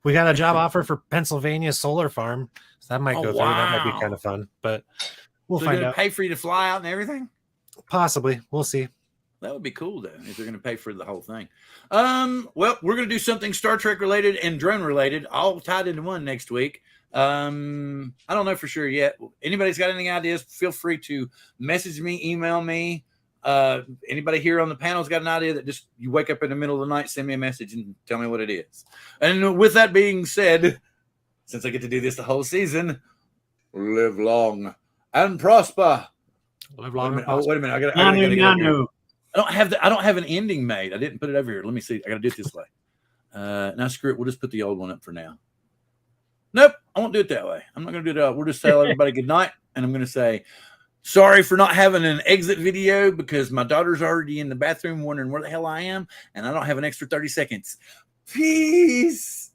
We got a job offer for Pennsylvania Solar Farm. So that might go through. That might be kind of fun, but we'll find out. Pay for you to fly out and everything? Possibly. We'll see. That would be cool, though, if they're going to pay for the whole thing. Well, we're going to do something Star Trek related and drone related, all tied into one next week. I don't know for sure yet. Anybody's got any ideas? Feel free to message me, email me. Anybody here on the panel's got an idea that just you wake up in the middle of the night, send me a message and tell me what it is. And with that being said, since I get to do this the whole season, live long and prosper. Live long and prosper. Oh, wait a minute. I don't have an ending made. I didn't put it over here. Let me see. I got to do it this way. Now screw it. We'll just put the old one up for now. Nope. I won't do it that way. I'm not going to do it. We'll just tell everybody good night. And I'm going to say, sorry for not having an exit video because my daughter's already in the bathroom wondering where the hell I am. And I don't have an extra 30 seconds. Peace.